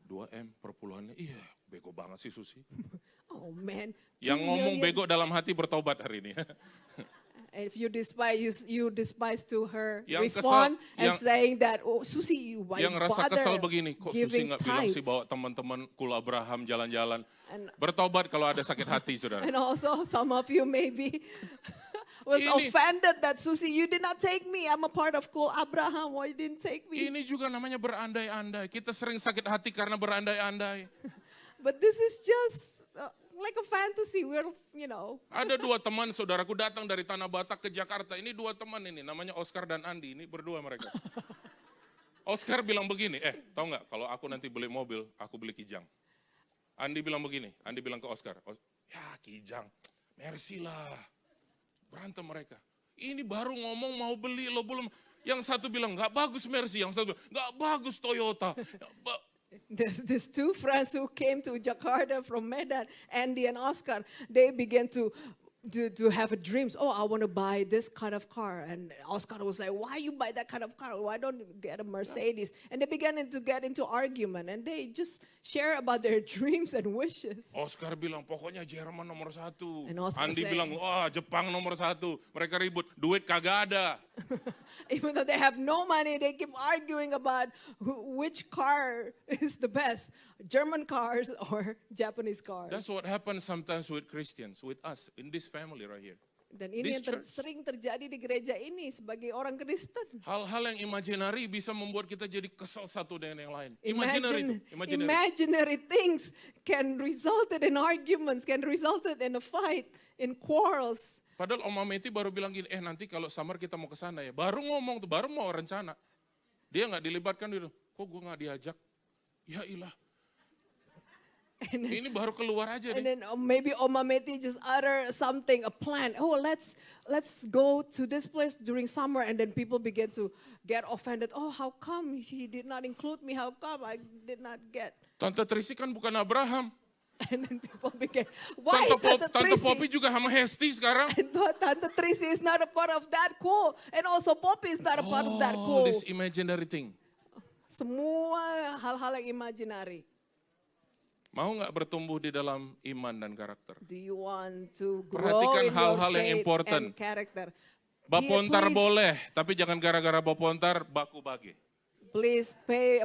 Speaker 2: 2M per puluhannya, iya bego banget sih Susi.
Speaker 1: Oh man.
Speaker 2: Yang
Speaker 1: 2
Speaker 2: ngomong
Speaker 1: million.
Speaker 2: bego dalam hati bertobat hari ini.
Speaker 1: If you despise, you despise to her
Speaker 2: Yang
Speaker 1: respond
Speaker 2: kesal-
Speaker 1: and
Speaker 2: yang-
Speaker 1: saying that, oh Susi, why
Speaker 2: Yang rasa
Speaker 1: bother
Speaker 2: kesal begini, kok Susi
Speaker 1: giving
Speaker 2: nggak bilang sih
Speaker 1: tithes?
Speaker 2: bawa teman-teman Kul Abraham jalan-jalan.
Speaker 1: And-
Speaker 2: Bertobat kalau ada sakit hati, saudara.
Speaker 1: And also some of you maybe was
Speaker 2: Ini-
Speaker 1: offended that Susi, you did not take me. I'm a part of Kul Abraham. Why you didn't take me?
Speaker 2: Ini juga namanya berandai-andai. Kita sering sakit hati karena berandai-andai.
Speaker 1: But this is just like a fantasy. We're, you know.
Speaker 2: Ada 2 teman saudaraku datang dari Tanah Batak ke Jakarta. Ini 2 teman ini, namanya Oscar dan Andi. Ini berdua mereka. Oscar bilang begini, tahu nggak kalau aku nanti beli mobil, aku beli Kijang. Andi bilang begini, Andi bilang ke Oscar, ya Kijang, merci lah. Berantem mereka. Ini baru ngomong mau beli, lo belum. Yang satu bilang, nggak bagus Mercy. Yang satu bilang, nggak bagus Toyota.
Speaker 1: There's these 2 friends who came to Jakarta from Medan, Andy and Oscar. They began to have dreams. Oh, I want to buy this kind of car. And Oscar was like, why you buy that kind of car? Why don't you get a Mercedes? And they began to get into argument. And they just share about their dreams and wishes.
Speaker 2: Oscar bilang, pokoknya Jerman nomor 1.
Speaker 1: And Oscar
Speaker 2: Andi
Speaker 1: say-
Speaker 2: bilang, wah Jepang nomor 1. Mereka ribut, duit kagak ada.
Speaker 1: Even though they have no money, they keep arguing about which car is the best, German cars or Japanese cars.
Speaker 2: That's what happens sometimes with Christians, with us, in this family right here.
Speaker 1: Dan ini
Speaker 2: This
Speaker 1: yang
Speaker 2: church.
Speaker 1: sering terjadi di gereja ini sebagai orang Kristen.
Speaker 2: Hal-hal yang imaginary bisa membuat kita jadi kesal satu dengan yang lain. Imaginary itu, imaginary.
Speaker 1: Imaginary things can result in arguments, can result in a fight, in quarrels.
Speaker 2: Padahal Om Ameti baru bilang gini, nanti kalau summer kita mau ke sana ya. Baru ngomong tuh, baru mau rencana. Dia nggak dilibatkan dulu. Kok gue nggak diajak? Ya ilah. Ini baru keluar aja
Speaker 1: And
Speaker 2: nih.
Speaker 1: then maybe Oma Meti just utter something, a plan. Oh, let's go to this place during summer, and then people begin to get offended. Oh, how come he did not include me? How come I did not get?
Speaker 2: Tante Trisi kan bukan Abraham.
Speaker 1: And then people begin, why
Speaker 2: Tante
Speaker 1: Tante
Speaker 2: Poppy
Speaker 1: Trisi?
Speaker 2: juga sama Hesti sekarang.
Speaker 1: And Tante Trisi is not a part of that call, and also Poppy is not a part of that call.
Speaker 2: This imaginary thing.
Speaker 1: Semua hal-hal yang imaginary.
Speaker 2: Mau nggak bertumbuh di dalam iman dan karakter?
Speaker 1: Do you want to grow
Speaker 2: Perhatikan
Speaker 1: in your
Speaker 2: hal-hal yang
Speaker 1: faith
Speaker 2: important.
Speaker 1: and character?
Speaker 2: Bapontar
Speaker 1: Please-
Speaker 2: boleh, tapi jangan gara-gara bapontar baku bagi.
Speaker 1: Please pay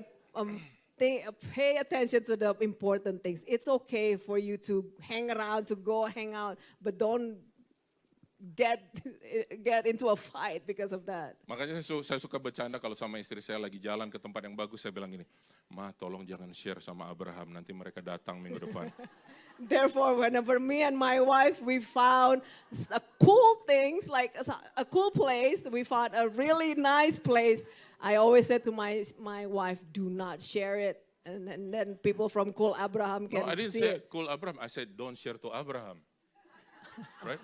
Speaker 1: attention to the important things. It's okay for you to hang around, to go hang out, but don't get into a fight because of that.
Speaker 2: Makanya saya suka bercanda kalau sama istri saya lagi jalan ke tempat yang bagus, saya bilang gini, Ma tolong jangan share sama Abraham, nanti mereka datang minggu depan.
Speaker 1: Therefore, whenever me and my wife, we found a cool things, like a cool place, we found a really nice place, I always said to my wife, do not share it. And then people from Cool Abraham can
Speaker 2: No, I didn't
Speaker 1: see
Speaker 2: say
Speaker 1: it.
Speaker 2: cool Abraham, I said don't share to Abraham. Right?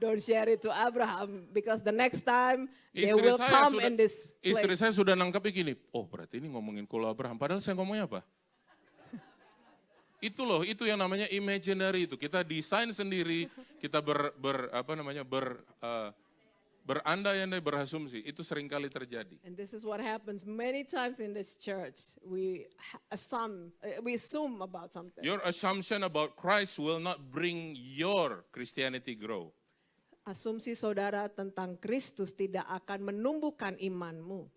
Speaker 1: Don't share it to Abraham, because the next time they
Speaker 2: Istri
Speaker 1: will
Speaker 2: saya
Speaker 1: come
Speaker 2: sudah-
Speaker 1: in this
Speaker 2: Istri
Speaker 1: place.
Speaker 2: saya sudah nangkapnya gini, oh berarti ini ngomongin cool Abraham, padahal saya ngomongnya apa? Itu loh, itu yang namanya imaginary itu. Kita desain sendiri, kita Berandai-andai, berasumsi, itu seringkali terjadi.
Speaker 1: And this is what happens many times in this church. We assume about something.
Speaker 2: Your assumption about Christ will not bring your Christianity grow.
Speaker 1: Asumsi saudara tentang Kristus tidak akan menumbuhkan imanmu.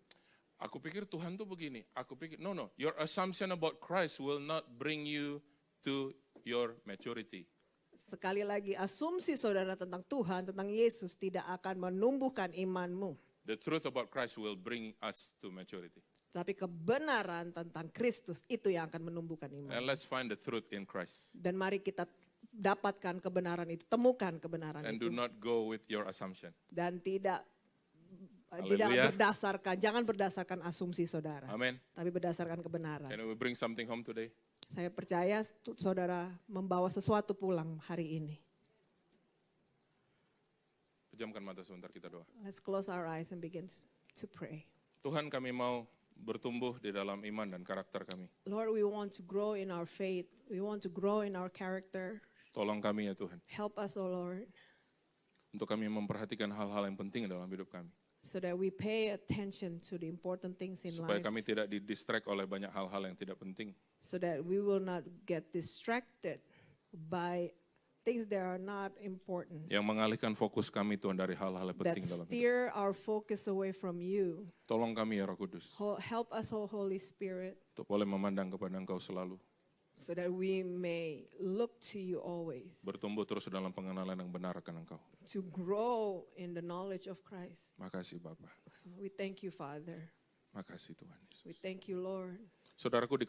Speaker 2: Aku pikir Tuhan tuh begini. Aku pikir, no. Your assumption about Christ will not bring you to your maturity.
Speaker 1: Sekali lagi, asumsi saudara tentang Tuhan, tentang Yesus tidak akan menumbuhkan imanmu.
Speaker 2: The truth about Christ will bring us to maturity.
Speaker 1: Tapi kebenaran tentang Kristus itu yang akan menumbuhkan iman.
Speaker 2: And let's find the truth in Christ.
Speaker 1: Dan mari kita dapatkan kebenaran itu, temukan kebenaran
Speaker 2: And
Speaker 1: itu.
Speaker 2: do not go with your assumption.
Speaker 1: Dan tidak
Speaker 2: Haleluya.
Speaker 1: jangan berdasarkan asumsi saudara.
Speaker 2: Amen.
Speaker 1: Tapi berdasarkan kebenaran.
Speaker 2: Can we bring something home today?
Speaker 1: Saya percaya saudara membawa sesuatu pulang hari ini.
Speaker 2: Pejamkan mata sebentar, kita doa.
Speaker 1: Let's close our eyes and begin to pray.
Speaker 2: Tuhan, kami mau bertumbuh di dalam iman dan karakter kami.
Speaker 1: Lord, we want to grow in our faith. We want to grow in our character.
Speaker 2: Tolong kami ya Tuhan,
Speaker 1: Help us, O Lord,
Speaker 2: untuk kami memperhatikan hal-hal yang penting dalam hidup kami.
Speaker 1: so that we pay attention to the important things in
Speaker 2: Supaya
Speaker 1: life.
Speaker 2: kami tidak didistract oleh banyak hal-hal yang tidak penting.
Speaker 1: So that we will not get distracted by things that are not important.
Speaker 2: Yang mengalihkan fokus kami Tuhan dari hal-hal yang
Speaker 1: That
Speaker 2: penting dalam hidup.
Speaker 1: steer our focus away from you.
Speaker 2: Tolong kami ya Roh Kudus,
Speaker 1: Help us, O Holy Spirit,
Speaker 2: untuk boleh memandang kepada Engkau selalu.
Speaker 1: so that we may look to you always.
Speaker 2: Bertumbuh terus dalam pengenalan yang benar akan Engkau.
Speaker 1: To grow in the knowledge of Christ.
Speaker 2: Makasih Bapa.
Speaker 1: We thank you, Father.
Speaker 2: Makasih Tuhan
Speaker 1: We
Speaker 2: Yesus.
Speaker 1: thank you, Lord.
Speaker 2: Saudaraku di